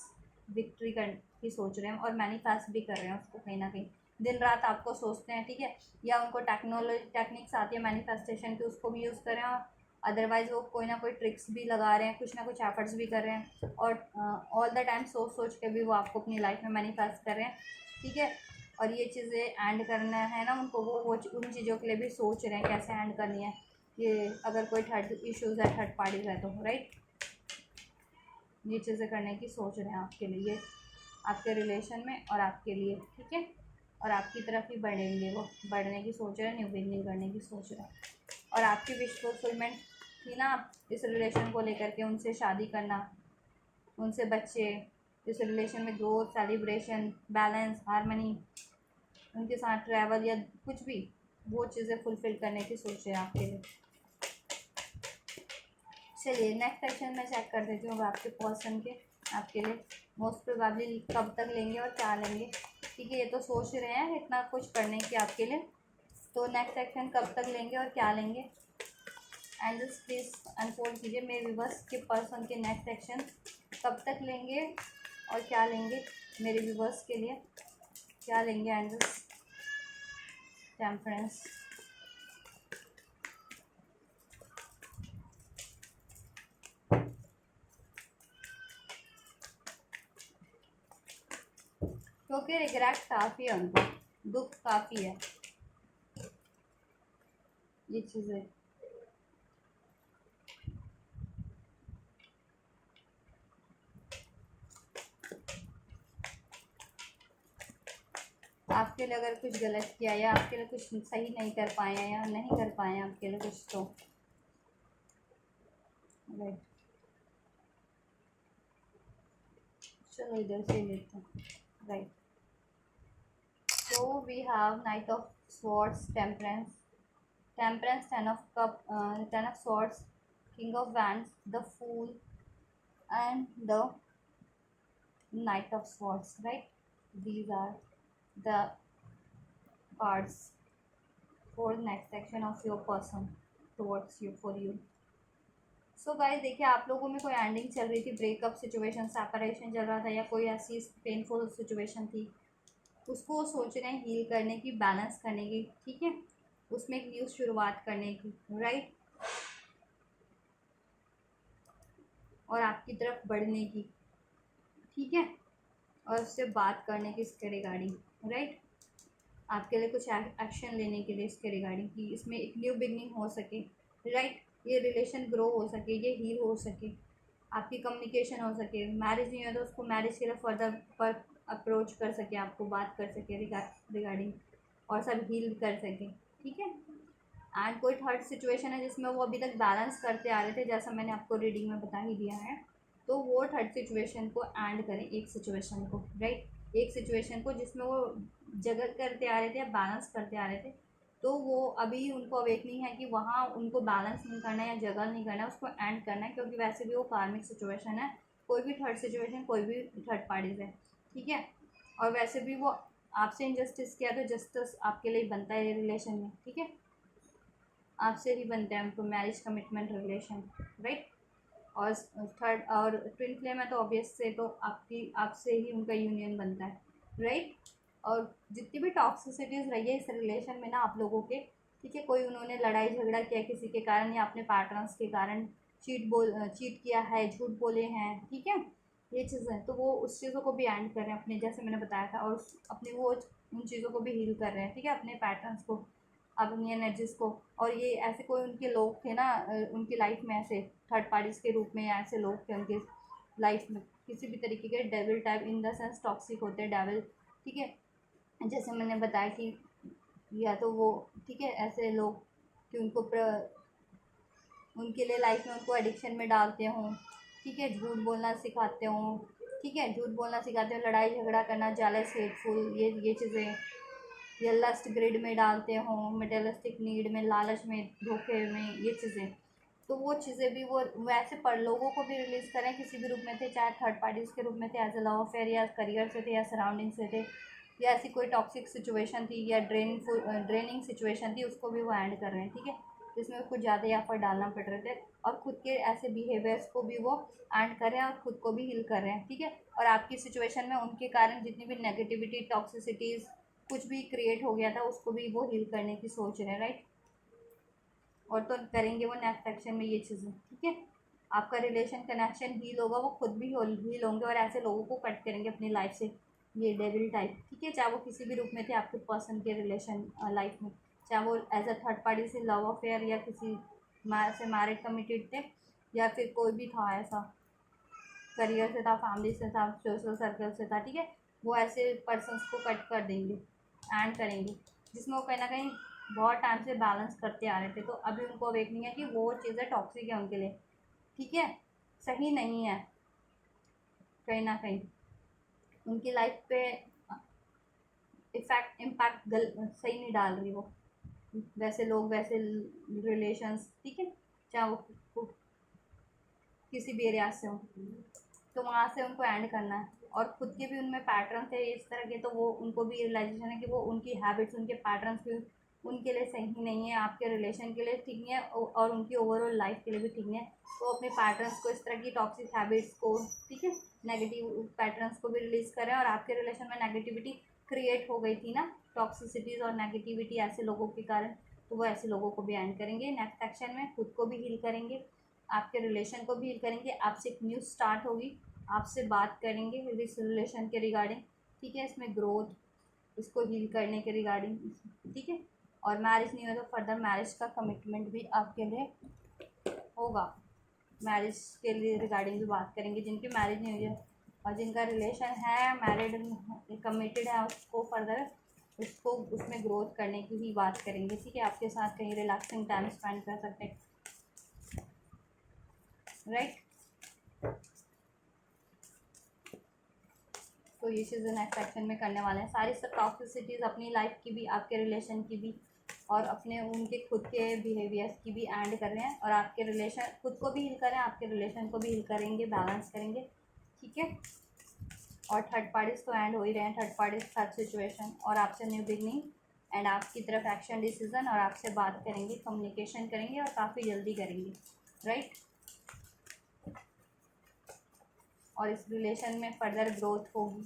victory की सोच रहे हैं, और मैनिफेस्ट भी कर रहे हैं उसको कहीं ना कहीं, दिन रात आपको सोचते हैं, ठीक है। या उनको टेक्निक्स आती है मैनिफेस्टेशन की, उसको भी यूज़ करें, और अदरवाइज़ वो कोई ना कोई ट्रिक्स भी लगा रहे हैं, कुछ ना कुछ एफर्ट्स भी कर रहे हैं, और ऑल द टाइम सोच के भी वो आपको अपनी लाइफ में मैनिफेस्ट कर रहे हैं, ठीक है। और ये चीज़ें एंड करना है ना उनको, वो उन चीज़ों के लिए भी सोच रहे हैं कैसे एंड करनी है, ये अगर कोई थर्ड इश्यूज़ है, थर्ड पार्टीज है तो, राइट। ये चीज़ें करने की सोच रहे हैं आपके लिए, आपके रिलेशन में और आपके लिए, ठीक है। और आपकी तरफ ही बढ़ेंगे, वो बढ़ने की सोच रहे हैं, न्यू बिगनिंग करने की सोच रहे हैं। और आपकी विश फुलफिलमेंट थी ना इस रिलेशन को लेकर के, उनसे शादी करना, उनसे बच्चे, इस रिलेशन में ग्रोथ, सेलिब्रेशन, बैलेंस, हारमनी, उनके साथ ट्रैवल या कुछ भी, वो चीज़ें फुलफिल करने की सोच है आपके लिए। चलिए नेक्स्ट सेक्शन में चेक कर देती हूँ आपके पर्सन के, आपके लिए मोस्ट प्रोबेबली कब तक लेंगे और क्या लेंगे, ठीक है। ये तो सोच रहे हैं इतना कुछ करने की आपके लिए, तो नेक्स्ट सेक्शन कब तक लेंगे और क्या लेंगे, एंजल्स प्लीज अनफोल्ड कीजिए मेरे व्यूवर्स के पर्सन के नेक्स्ट सेक्शन कब तक लेंगे और क्या लेंगे, मेरे व्यूवर्स के लिए क्या लेंगे एंजल्स। टेम्परेंस, क्योंकि रिग्रेट काफ़ी है उनको, दुख काफ़ी है, ये चीज़ें। आपके लिए अगर कुछ गलत किया या आपके लिए कुछ सही नहीं कर पाए हैं या नहीं कर पाए हैं आपके लिए कुछ, तो राइट। चलो इधर से लेते हैं, right. So we have Knight of Swords, Temperance, Ten of Ten of Swords, King of Wands, the Fool, and the Knight of Swords. Right? These are the cards for the next section of your person towards you, for you. So guys देखिए, आप लोगों में कोई ending चल रही थी, breakup situation, separation चल रहा था, या कोई ऐसी पेनफुल सिचुएशन थी, उसको सोच रहे हैं हील करने की, बैलेंस करने की, ठीक है, उसमें एक न्यू शुरुआत करने की, राइट। और आपकी तरफ बढ़ने की, ठीक है, और उससे बात करने की इसके रिगार्डिंग, राइट। आपके लिए कुछ एक्शन लेने के लिए इसके रिगार्डिंग, कि इसमें एक न्यू बिगनिंग हो सके, राइट। ये रिलेशन ग्रो हो सके, ये हील हो सके, आपकी कम्युनिकेशन हो सके, मैरिज नहीं हो तो उसको मैरिज के लिए फर्दर पर अप्रोच कर सके, आपको बात कर सके रिगार्डिंग, और सब हील कर सके, ठीक है। एंड कोई थर्ड सिचुएशन है जिसमें वो अभी तक बैलेंस करते आ रहे थे, जैसा मैंने आपको रीडिंग में बता ही दिया है, तो वो थर्ड सिचुएशन को एंड करें, एक सिचुएशन को, राइट, एक सिचुएशन को जिसमें वो जगह करते आ रहे थे या बैलेंस करते आ रहे थे, तो वो अभी उनको अवेकनिंग है कि वहाँ उनको बैलेंस नहीं करना है या जगह नहीं करना है, उसको एंड करना है, क्योंकि वैसे भी वो कार्मिक सिचुएशन है, कोई भी थर्ड सिचुएशन, कोई भी थर्ड पार्टीज है, ठीक है। और वैसे भी वो आपसे इनजस्टिस किया तो जस्टिस आपके लिए बनता है रिलेशन में, ठीक है, आपसे ही बनते हैं उनको मैरिज कमिटमेंट रिलेशन, राइट। और थर्ड और ट्विन फ्लेम है तो ऑब्वियस से तो आपसे ही उनका यूनियन बनता है, राइट। और जितनी भी टॉक्सिसिटीज़ रही है इस रिलेशन में ना आप लोगों के, ठीक है, कोई उन्होंने लड़ाई झगड़ा किया किसी के कारण या अपने पार्टनर्स के कारण, चीट किया है, झूठ बोले हैं, ठीक है, ये चीज़ें, तो वो उस चीज़ों को भी एंड कर रहे हैं अपने, जैसे मैंने बताया था, और अपने वो उन चीज़ों को भी हील कर रहे हैं, ठीक है, अपने पैटर्न्स को, अपनी एनर्जीज को। और ये ऐसे कोई उनके लोग थे ना उनकी लाइफ में, ऐसे थर्ड पार्टीज के रूप में, या ऐसे लोग थे उनके लाइफ में, किसी भी तरीके के devil type, in the sense toxic होते हैं डेविल, ठीक है। जैसे मैंने बताया कि या तो वो ठीक है ऐसे लोग कि उनके लिए लाइफ में उनको एडिक्शन में डालते हों, ठीक है, झूठ बोलना सिखाते हों, ठीक है, झूठ बोलना सिखाते हो, लड़ाई झगड़ा करना, जेलस, हेटफुल, ये चीज़ें, या लस्ट ग्रिड में डालते हों, मटेरियलिस्टिक नीड में, लालच में, धोखे में, ये चीज़ें। तो वो चीज़ें भी वो वैसे पर लोगों को भी रिलीज़ करें किसी भी रूप में थे, चाहे थर्ड पार्टीज़ के रूप में थे, एज अ लव अफेयर या करियर से थे या सराउंडिंग से थे, या ऐसी कोई टॉक्सिक सिचुएशन थी या ड्रेनिंग सिचुएशन थी, उसको भी वो एंड कर रहे हैं, ठीक है, जिसमें कुछ ज़्यादा ही एफर्ट डालना पड़ रहे थे, और खुद के ऐसे बिहेवियर्स को भी वो एंड कर रहे हैं और खुद को भी हील कर रहे हैं, ठीक है। और आपकी सिचुएशन में उनके कारण जितनी भी नेगेटिविटी, टॉक्सिसिटीज़ कुछ भी क्रिएट हो गया था, उसको भी वो हील करने की सोच रहे हैं, राइट। और तो करेंगे वो नेक्स्ट सेक्शन में ये चीज़ें, ठीक है। आपका रिलेशन कनेक्शन हील होगा, वो खुद भी हील होंगे और ऐसे लोगों को कट करेंगे अपनी लाइफ से, ये डेविल टाइप, ठीक है, चाहे वो किसी भी रूप में थे आपके पर्सन के रिलेशन लाइफ में, चाहे वो एज अ थर्ड पार्टी से लव अफेयर या किसी से मैरिड कमिटेड थे, या फिर कोई भी था ऐसा, करियर से था, फैमिली से था, सोशल सर्कल से था, ठीक है, वो ऐसे पर्सन्स को कट कर देंगे, एंड करेंगे, जिसमें वो कहीं ना कहीं बहुत टाइम से बैलेंस करते आ रहे थे, तो अभी उनको अवेकनिंग है कि वो चीज़ें टॉक्सिक है उनके लिए, ठीक है, सही नहीं है, कहीं ना कहीं उनकी लाइफ पे इम्पैक्ट सही नहीं डाल रही वो, वैसे लोग वैसे रिलेशंस, ठीक है, चाहे वो किसी भी एरिया से हो, तो वहाँ से उनको एंड करना है। और खुद के भी उनमें पैटर्न थे इस तरह के, तो वो उनको भी रियलाइजेशन है कि वो उनकी हैबिट्स, उनके पैटर्न्स भी उनके लिए सही नहीं है, आपके रिलेशन के लिए ठीक नहीं है, और उनकी ओवरऑल लाइफ के लिए भी ठीक नहीं है। तो अपने पैटर्न्स को, इस तरह की टॉक्सिक हैबिट्स को, ठीक है, नेगेटिव पैटर्न्स को भी रिलीज़ करें। और आपके रिलेशन में नेगेटिविटी क्रिएट हो गई थी ना, टॉक्सिसिटीज़ और नेगेटिविटी ऐसे लोगों के कारण, तो वो ऐसे लोगों को भी एंड करेंगे नेक्स्ट सेक्शन में, खुद को भी हील करेंगे, आपके रिलेशन को भी हील करेंगे, आपसे एक न्यूज़ स्टार्ट होगी, आपसे बात करेंगे इस रिलेशन के रिगार्डिंग, ठीक है, इसमें ग्रोथ, इसको हील करने के रिगार्डिंग, ठीक है। और मैरिज नहीं हो तो फर्दर मैरिज का कमिटमेंट भी आपके लिए होगा, मैरिज के लिए रिगार्डिंग भी बात करेंगे, जिनकी मैरिज नहीं हुई है और जिनका रिलेशन है, मैरिड कमिटेड है, उसको फर्दर उसको उसमें ग्रोथ करने की ही बात करेंगे, ठीक है, आपके साथ कहीं रिलैक्सिंग टाइम स्पेंड कर सकते हैं, राइट। तो ये चीज़ें नेक्स्ट सेक्शन में करने वाले हैं, सारी सब टॉक्सिसिटीज़ अपनी लाइफ की भी, आपके रिलेशन की भी, और अपने उनके खुद के बिहेवियर्स की भी एंड कर रहे हैं, और आपके रिलेशन खुद को भी हील करें, आपके रिलेशन को भी हील करेंगे, बैलेंस करेंगे, ठीक है। और थर्ड पार्टीज तो एंड हो ही रहे हैं, थर्ड पार्टीज, थर्ड सिचुएशन, और आपसे न्यू बिगनिंग एंड आपकी तरफ एक्शन डिसीजन, और आपसे बात करेंगे, कम्युनिकेशन करेंगे, और काफ़ी जल्दी करेंगे, राइट। और इस रिलेशन में फर्दर ग्रोथ होगी,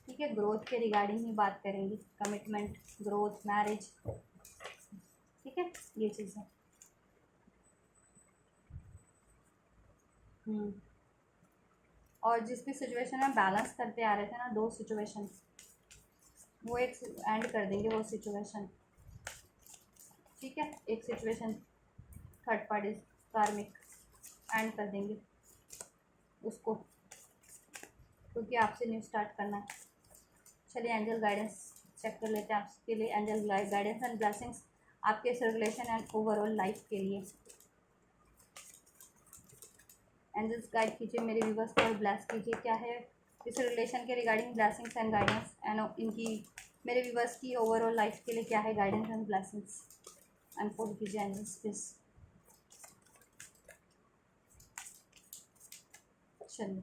ठीक है, ग्रोथ के रिगार्डिंग ही बात करेंगे, कमिटमेंट, ग्रोथ, मैरिज, ठीक है, ये चीज़ है। और जिस भी सिचुएशन में बैलेंस करते आ रहे थे ना, दो सिचुएशन, वो एक एंड कर देंगे वो सिचुएशन, ठीक है, एक सिचुएशन थर्ड पार्टी कार्मिक एंड कर देंगे उसको, क्योंकि आपसे न्यू स्टार्ट करना है। चलिए एंजल गाइडेंस चेक कर लेते हैं आपके लिए, एंजल गाइडेंस एंड ब्लेसिंग्स आपके इस रिलेशन एंड ओवरऑल लाइफ के लिए। एंजल्स गाइड कीजिए मेरे व्यूवर्स को और ब्लेस कीजिए, क्या है इस रिलेशन के regarding blessings and guidance, and इनकी मेरे व्यूवर्स की ओवरऑल लाइफ के लिए क्या है गाइडेंस एंड ब्लेसिंग्स, अनफोल्ड कीजिए एंजल्स प्लीज। चलिए,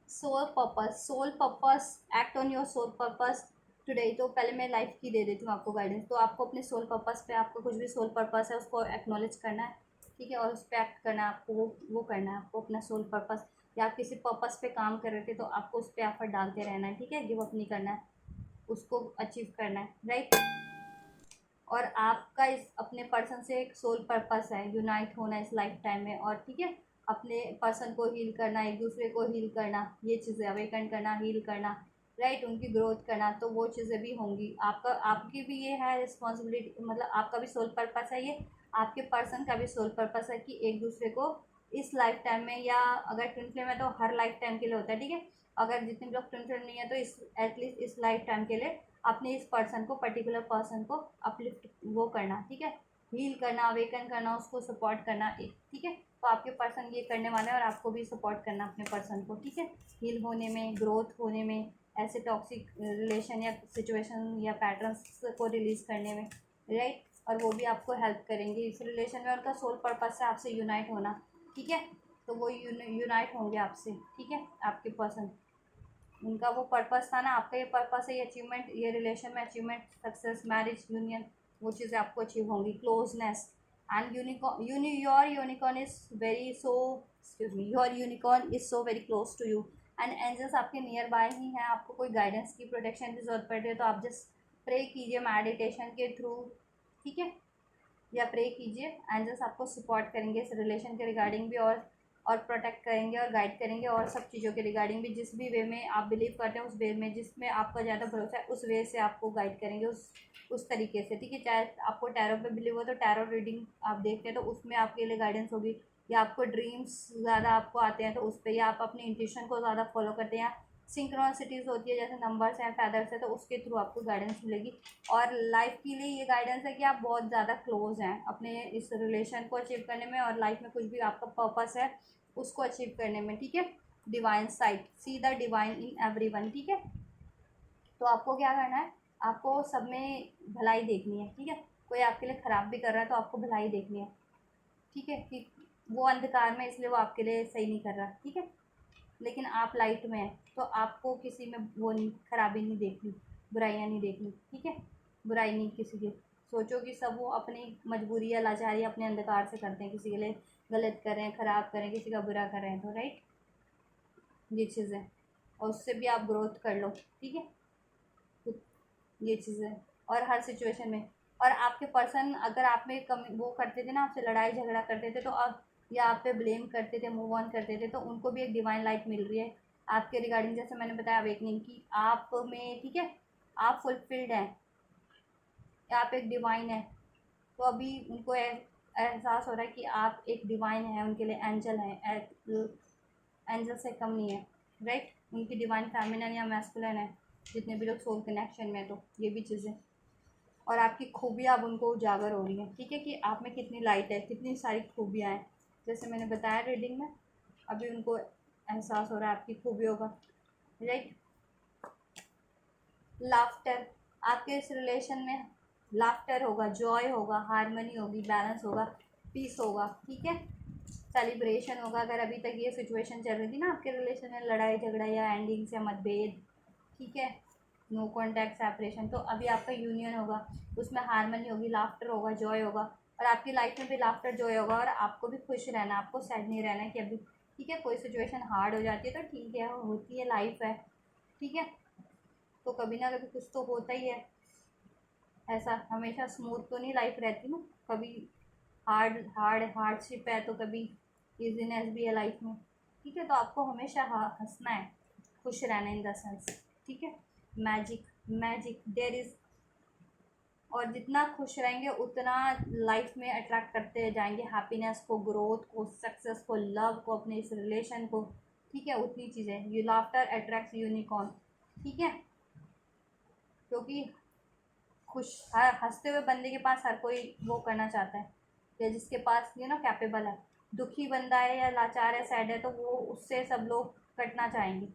soul purpose, act on your soul purpose today. तो पहले मैं लाइफ की दे देती हूँ आपको गाइडेंस, तो आपको अपने सोल पर्पस पे, आपको कुछ भी सोल पर्पस है उसको एक्नॉलेज करना है, ठीक है, और उस पर एक्ट करना है आपको, वो करना है आपको अपना सोल पर्पस, या आप किसी पर्पस पे काम कर रहे थे तो आपको उस पर एफर्ट डालते रहना है, ठीक है, गिव अप नहीं करना है, उसको अचीव करना है, राइट। और आपका इस अपने पर्सन से एक सोल पर्पस है, यूनाइट होना इस लाइफ टाइम में, और ठीक है, अपने पर्सन को हील करना, एक दूसरे को हील करना, ये चीज़ें अवेकन करना, हील करना, राइट, उनकी ग्रोथ करना, तो वो चीज़ें भी होंगी। आपका, आपकी भी ये है रिस्पॉन्सिबिलिटी, मतलब आपका भी सोल पर्पस है ये, आपके पर्सन का भी सोल पर्पस है कि एक दूसरे को इस लाइफ टाइम में, या अगर ट्विन फ्लेम है तो हर लाइफ टाइम के लिए होता है, ठीक है, अगर जितने भी लोग ट्विन फ्लेम नहीं है तो इस एटलीस्ट इस लाइफ टाइम के लिए अपने इस पर्सन को, पर्टिकुलर पर्सन को अपलिफ्ट वो करना, ठीक है, हील करना, अवेकन करना, उसको सपोर्ट करना, ठीक है। तो आपके पर्सन ये करने वाले हैं और आपको भी सपोर्ट करना अपने पर्सन को, ठीक है, हील होने में, ग्रोथ होने में, ऐसे टॉक्सिक रिलेशन या सिचुएशन या पैटर्न्स को रिलीज़ करने में, राइट। और वो भी आपको हेल्प करेंगे इस रिलेशन में। उनका सोल पर्पस है आपसे यूनाइट होना, ठीक है। तो वो यूनाइट होंगे आपसे, ठीक है, आपके पर्सन, उनका वो पर्पस था ना, आपका ये पर्पस है, ये अचीवमेंट, ये रिलेशन में अचीवमेंट, सक्सेस, मैरिज, यूनियन, वो चीज़ें आपको अचीव होंगी। Closeness and unicorn, your unicorn is very so, excuse me, your unicorn is so very close to you and angels आपके नियर बाय ही हैं। आपको कोई गाइडेंस की, प्रोटेक्शन की जरूरत पड़ रही है तो आप जस्ट प्रे कीजिए मेडिटेशन के थ्रू, ठीक है, या प्रे कीजिए, एंजल्स आपको सपोर्ट करेंगे इस रिलेशन के रिगार्डिंग भी, और प्रोटेक्ट करेंगे और गाइड करेंगे, और सब चीज़ों के रिगार्डिंग भी, जिस भी वे में आप बिलीव करते हैं उस वे में, जिसमें आपका ज़्यादा भरोसा है उस वे से आपको गाइड करेंगे, उस तरीके से, ठीक है। चाहे आपको टैरो पे बिलीव हो तो टैरो रीडिंग आप देखते हैं तो उसमें आपके लिए गाइडेंस होगी, या आपको ड्रीम्स ज़्यादा आपको आते हैं तो उस पर, या आप अपनी इंट्यूशन को ज़्यादा फॉलो करते हैं, सिंक्रोनिसिटीज़ होती है जैसे नंबर्स हैं, फैदर्स है, तो उसके थ्रू आपको गाइडेंस मिलेगी। और लाइफ के लिए ये गाइडेंस है कि आप बहुत ज़्यादा क्लोज हैं अपने इस रिलेशन को अचीव करने में, और लाइफ में कुछ भी आपका पर्पस है उसको अचीव करने में, ठीक है। Divine site, C the divine in everyone, ठीक है। तो आपको क्या करना है, आपको सब में भलाई देखनी है, ठीक है। कोई आपके लिए ख़राब भी कर रहा है तो आपको भलाई देखनी है, ठीक है, कि वो अंधकार में इसलिए वो आपके लिए सही नहीं कर रहा, ठीक है, लेकिन आप लाइट में हैं तो आपको किसी में वो नहीं, खराबी नहीं देखनी, बुराइयाँ नहीं देखनी, ठीक है, बुराई नहीं किसी की। सोचो कि सब वो अपनी मजबूरी या लाचारी अपने अंधकार से करते हैं, किसी के लिए गलत करें, ख़राब करें, किसी का बुरा करें, तो राइट, ये चीज़ें, और उससे भी आप ग्रोथ कर लो, ठीक है, ये चीज़ें, और हर सिचुएशन में। और आपके पर्सन अगर आप में कम वो करते थे ना, आपसे लड़ाई झगड़ा करते थे तो अब, या आप पे ब्लेम करते थे, मूव ऑन करते थे, तो उनको भी एक डिवाइन लाइट मिल रही है आपके रिगार्डिंग, जैसे मैंने बताया अवेकनिंग की आप में, ठीक है, आप फुलफिल्ड हैं, आप एक डिवाइन है। तो अभी उनको एहसास हो रहा है कि आप एक डिवाइन है, उनके लिए एंजल हैं, एंजल से कम नहीं है, राइट। उनकी डिवाइन फेमिनिन या मैस्कुलिन है, जितने भी लोग सोल कनेक्शन में, तो ये भी चीज़ें, और आपकी खूबियाँ अब उनको उजागर हो रही हैं, ठीक है, कि आप में कितनी लाइट है, कितनी सारी खूबियाँ हैं, जैसे मैंने बताया रीडिंग में, अभी उनको एहसास हो रहा है आपकी खूबियों का, राइट। लाफ्टर, आपके इस रिलेशन में लाफ्टर होगा, जॉय होगा, हारमनी होगी, बैलेंस होगा, पीस होगा, ठीक है, सेलिब्रेशन होगा। अगर अभी तक ये सिचुएशन चल रही थी ना आपके रिलेशन में, लड़ाई झगड़ा या एंडिंग्स या मतभेद, ठीक है, नो कॉन्टैक्ट, सेपरेशन, तो अभी आपका यूनियन होगा, उसमें हारमनी होगी, लाफ्टर होगा, जॉय होगा, और आपकी लाइफ में भी लाफ्टर जॉय होगा, और आपको भी खुश रहना, आपको सैड नहीं रहना है कि अभी, ठीक है, कोई सिचुएशन हार्ड हो जाती है तो ठीक है, होती है, लाइफ है, ठीक है, तो कभी ना कभी कुछ तो होता ही है, ऐसा हमेशा स्मूथ तो नहीं लाइफ रहती ना, कभी हार्डशिप है तो कभी इजीनेस भी है लाइफ में, ठीक है। तो आपको हमेशा हंसना है, खुश रहना इन द सेंस, ठीक है। मैजिक, मैजिक देयर इज़, और जितना खुश रहेंगे उतना लाइफ में अट्रैक्ट करते जाएंगे हैप्पीनेस को, ग्रोथ को, सक्सेस को, लव को, अपने इस रिलेशन को, ठीक है, उतनी चीज़ें, यू लाफ्टर अट्रैक्ट्स यूनिकॉर्न, ठीक है, क्योंकि खुश, हर हंसते हुए बंदे के पास हर कोई वो करना चाहता है, या जिसके पास ये ना कैपेबल है। दुखी बंदा है या लाचार है, सैड है, तो वो उससे सब लोग कटना चाहेंगे,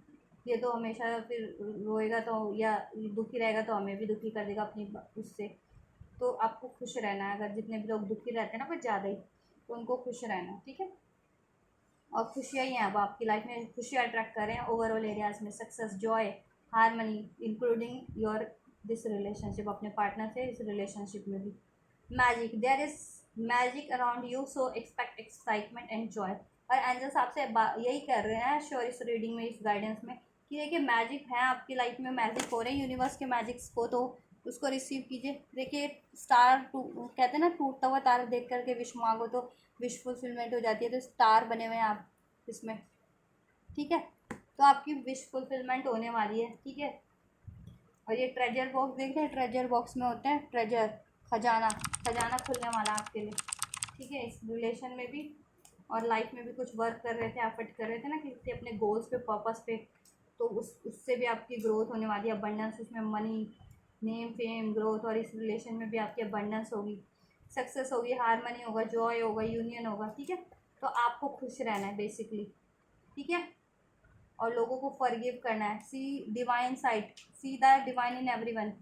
ये तो हमेशा फिर रोएगा तो, या दुखी रहेगा तो हमें भी दुखी कर देगा अपनी उससे। तो आपको खुश रहना है, अगर जितने भी लोग दुखी रहते हैं ना कुछ ज़्यादा ही, तो उनको खुश रहना है, ठीक है। और खुशियाँ ही हैं अब आपकी लाइफ में, खुशियाँ अट्रैक्ट करें ओवरऑल एरियाज़ में, success, joy, harmony, including your this relationship, अपने पार्टनर से इस रिलेशनशिप में भी। Magic, there is magic around you, so expect excitement and joy. और एंजल्स आपसे यही कर रहे हैं श्योर इस रीडिंग में, इस गाइडेंस में, कि देखिए मैजिक है आपकी लाइफ में, मैजिक हो रहे हैं यूनिवर्स के मैजिक्स को, तो उसको रिसीव कीजिए। देखिए स्टार कहते हैं ना, टूटता हुआ तारा देख करके विश मांगो तो विश फुलफिलमेंट हो जाती है, तो स्टार बने हुए हैं आप इसमें, ठीक है, तो आपकी विश फुलफिलमेंट होने वाली है, ठीक है। और ये ट्रेजर बॉक्स देख रहे हैं, ट्रेजर बॉक्स में होते हैं ट्रेजर, खजाना, खजाना खुलने वाला आपके लिए, ठीक है, इस रिलेशन में भी और लाइफ में भी कुछ वर्क कर रहे थे, एफर्ट कर रहे थे ना किसी अपने गोल्स पे, पर्पस पे, तो उससे भी आपकी ग्रोथ होने वाली है, अबंडेंस, उसमें मनी, नेम, फेम, ग्रोथ, और इस रिलेशन में भी आपकी अबंडेंस होगी, सक्सेस होगी, हारमनी होगा, जॉय होगा, यूनियन होगा, ठीक है। तो आपको खुश रहना है बेसिकली, ठीक है, और लोगों को फॉरगिव करना है। See divine side, see the divine in everyone,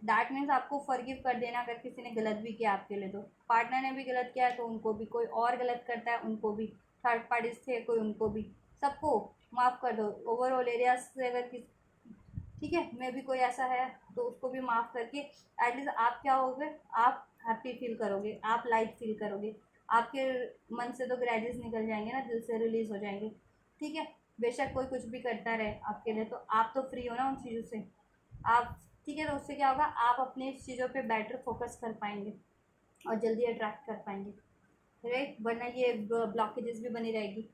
that means आपको फॉरगिव कर देना अगर किसी ने गलत भी किया आपके लिए, तो पार्टनर ने भी गलत किया है तो उनको भी, कोई और गलत करता है उनको भी, थर्ड पार्टीज थे कोई उनको भी, सबको माफ़ कर दो। ओवरऑल एरिया से अगर किस, ठीक है, में भी कोई ऐसा है तो उसको भी माफ़ करके एटलीस्ट आप क्या होगे, आप हैप्पी फील करोगे, आप लाइट फील करोगे, आपके मन से तो ग्रैजेस निकल जाएंगे ना, दिल से रिलीज़ हो जाएंगे, ठीक है। बेशक कोई कुछ भी करता रहे आपके लिए, तो आप तो फ्री हो ना उन चीज़ों से, आप, ठीक है। तो उससे क्या होगा, आप अपनी चीज़ों पे बेटर फोकस कर पाएंगे और जल्दी अट्रैक्ट कर पाएंगे, राइट, वरना ये ब्लॉकेजेस भी बनी रहेगी।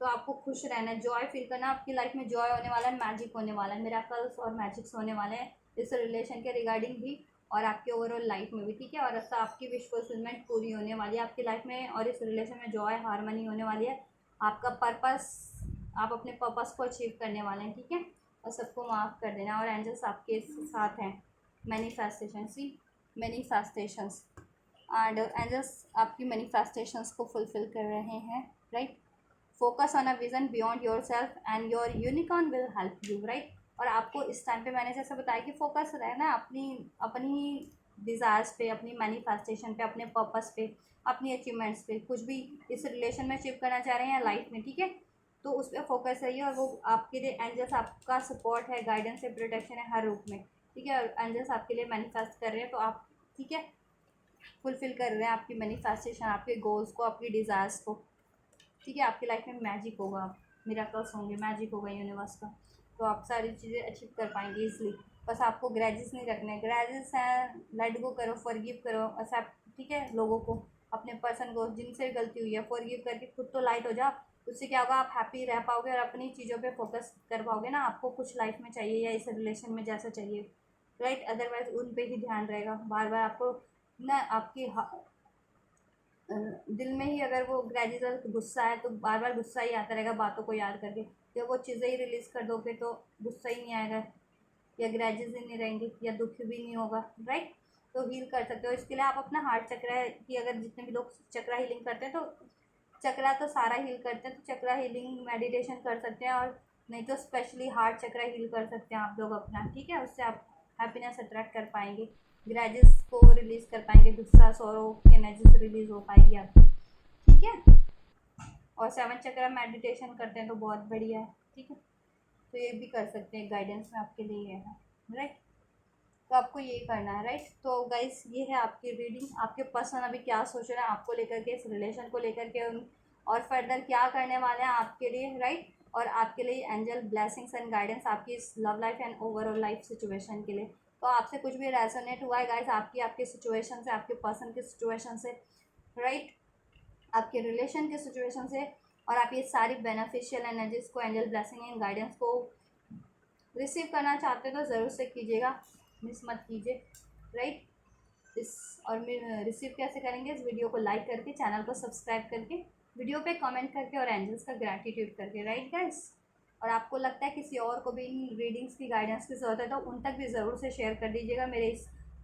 तो आपको खुश रहना है, जॉय फील करना, आपकी लाइफ में जॉय होने वाला है, मैजिक होने वाला है, मिरेकल्स और मैजिक्स होने वाले हैं इस रिलेशन के रिगार्डिंग भी और आपके ओवरऑल लाइफ में भी, ठीक है। और ऐसा आपकी विश फुलफिलमेंट पूरी होने वाली है आपकी लाइफ में, और इस रिलेशन में जॉय, हारमनी होने वाली है, आपका पर्पस, आप अपने पर्पस को अचीव करने वाले हैं, ठीक है। और सबको माफ़ कर देना, और एंजल्स आपके साथ हैं, manifestation, see manifestations, and angels आपकी मैनिफेस्टेशंस को फुलफिल कर रहे हैं, right. Focus on a vision beyond yourself and your unicorn will help you, right. और आपको इस टाइम पे मैंने जैसा बताया कि फोकस रहना अपनी अपनी डिज़ायर्स पे, अपनी मैनिफेस्टेशन पे, अपने पर्पस पे, अपनी अचीवमेंट्स पे, कुछ भी इस रिलेशन में अचीव करना चाह रहे हैं लाइफ में, ठीक है। तो उस पर फोकस रहिए, और वो आपके लिए एंजल्स आपका सपोर्ट है, गाइडेंस है, प्रोटेक्शन है हर रूप में, ठीक है। और एंजल्स आपके लिए मैनिफेस्ट कर रहे हैं, तो आप, ठीक है, फुलफिल कर रहे हैं आपकी मैनिफेस्टेशन, आपके गोल्स को, आपकी डिज़ायर्स को, ठीक है। आपकी लाइफ में मैजिक होगा, मिरेकल्स होंगे, मैजिक होगा यूनिवर्स का, तो आप सारी चीज़ें अचीव कर पाएंगे इसलिए। बस आपको ग्रैजेस नहीं रखने, ग्रैजेस हैं लेट गो करो, फॉरगिव करो, एक्सेप्ट, ठीक है, लोगों को, अपने पर्सन को जिनसे गलती हुई है फॉरगिव करके खुद तो लाइट हो जाओ। उससे क्या होगा, आप हैप्पी रह पाओगे और अपनी चीज़ों पे फोकस कर पाओगे ना, आपको कुछ लाइफ में चाहिए या इस रिलेशन में जैसा चाहिए, राइट। अदरवाइज उन पे ही ध्यान रहेगा, बार बार आपको ना, आपकी दिल में ही अगर वो ग्रेजुअल गुस्सा है तो बार बार गुस्सा ही आता रहेगा बातों को याद करके, जब वो चीज़ें ही रिलीज़ कर दोगे तो गुस्सा ही नहीं आएगा, या ग्रेजेस ही नहीं रहेंगे, या दुख भी नहीं होगा, राइट। तो हील कर सकते हो, इसके लिए आप अपना हार्ट चक्र की, अगर जितने भी लोग चक्रा हीलिंग करते हैं तो चक्रा तो सारा हील करते हैं, तो चक्रा हीलिंग मेडिटेशन कर सकते हैं, और नहीं तो स्पेशली हार्ट चक्रा हील कर सकते हैं आप लोग अपना, ठीक है। उससे आप हैप्पीनेस अट्रैक्ट कर पाएंगे, ग्रेजेस को रिलीज़ कर पाएंगे, गुस्सा, सौरो की एनर्जी से रिलीज़ हो पाएगी आपकी, ठीक है। और 7 चक्र मेडिटेशन करते हैं तो बहुत बढ़िया है, ठीक है। तो ये भी कर सकते हैं, गाइडेंस में आपके लिए है, राइट। तो आपको ये करना है, राइट। तो गाइस ये है आपकी रीडिंग, आपके पर्सन अभी क्या सोच रहे हैं आपको लेकर के, इस रिलेशन को लेकर के, और फर्दर क्या करने वाले हैं आपके लिए, राइट। और आपके लिए एंजल ब्लेसिंग्स एंड गाइडेंस आपकी इस love life and overall life situation के लिए। तो आपसे कुछ भी रेजोनेट हुआ है गाइस, आपके सिचुएशन से, आपके पर्सन के सिचुएशन से, राइट, आपके रिलेशन के सिचुएशन से, और आप ये सारी बेनिफिशियल एनर्जीज को, एंजल ब्लेसिंग एंड गाइडेंस को रिसीव करना चाहते हो तो ज़रूर से कीजिएगा, मिस मत कीजिए, राइट। इस और रिसीव कैसे करेंगे, इस वीडियो को लाइक करके, चैनल को सब्सक्राइब करके, वीडियो पे कमेंट करके, और एंजल्स का ग्रैटिट्यूड करके, राइट गाइस। और आपको लगता है किसी और को भी इन रीडिंग्स की गाइडेंस की ज़रूरत है तो उन तक भी ज़रूर से शेयर कर दीजिएगा मेरे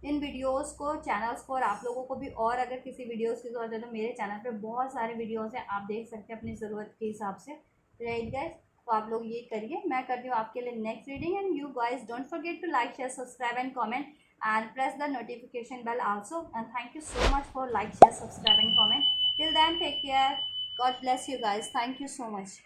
इन वीडियोस को, चैनल्स को, और आप लोगों को भी। और अगर किसी वीडियोस की ज़रूरत है तो मेरे चैनल पे बहुत सारे वीडियोस हैं, आप देख सकते हैं अपनी ज़रूरत के हिसाब से, राइट गाइस। तो आप लोग ये करिए, मैं करती हूँ आपके लिए next reading, and you guys don't forget to like, share, subscribe and comment, and press the notification bell also, and thank you so much for like, share, subscribe and comment. Till then, take care, god bless you guys, thank you so much.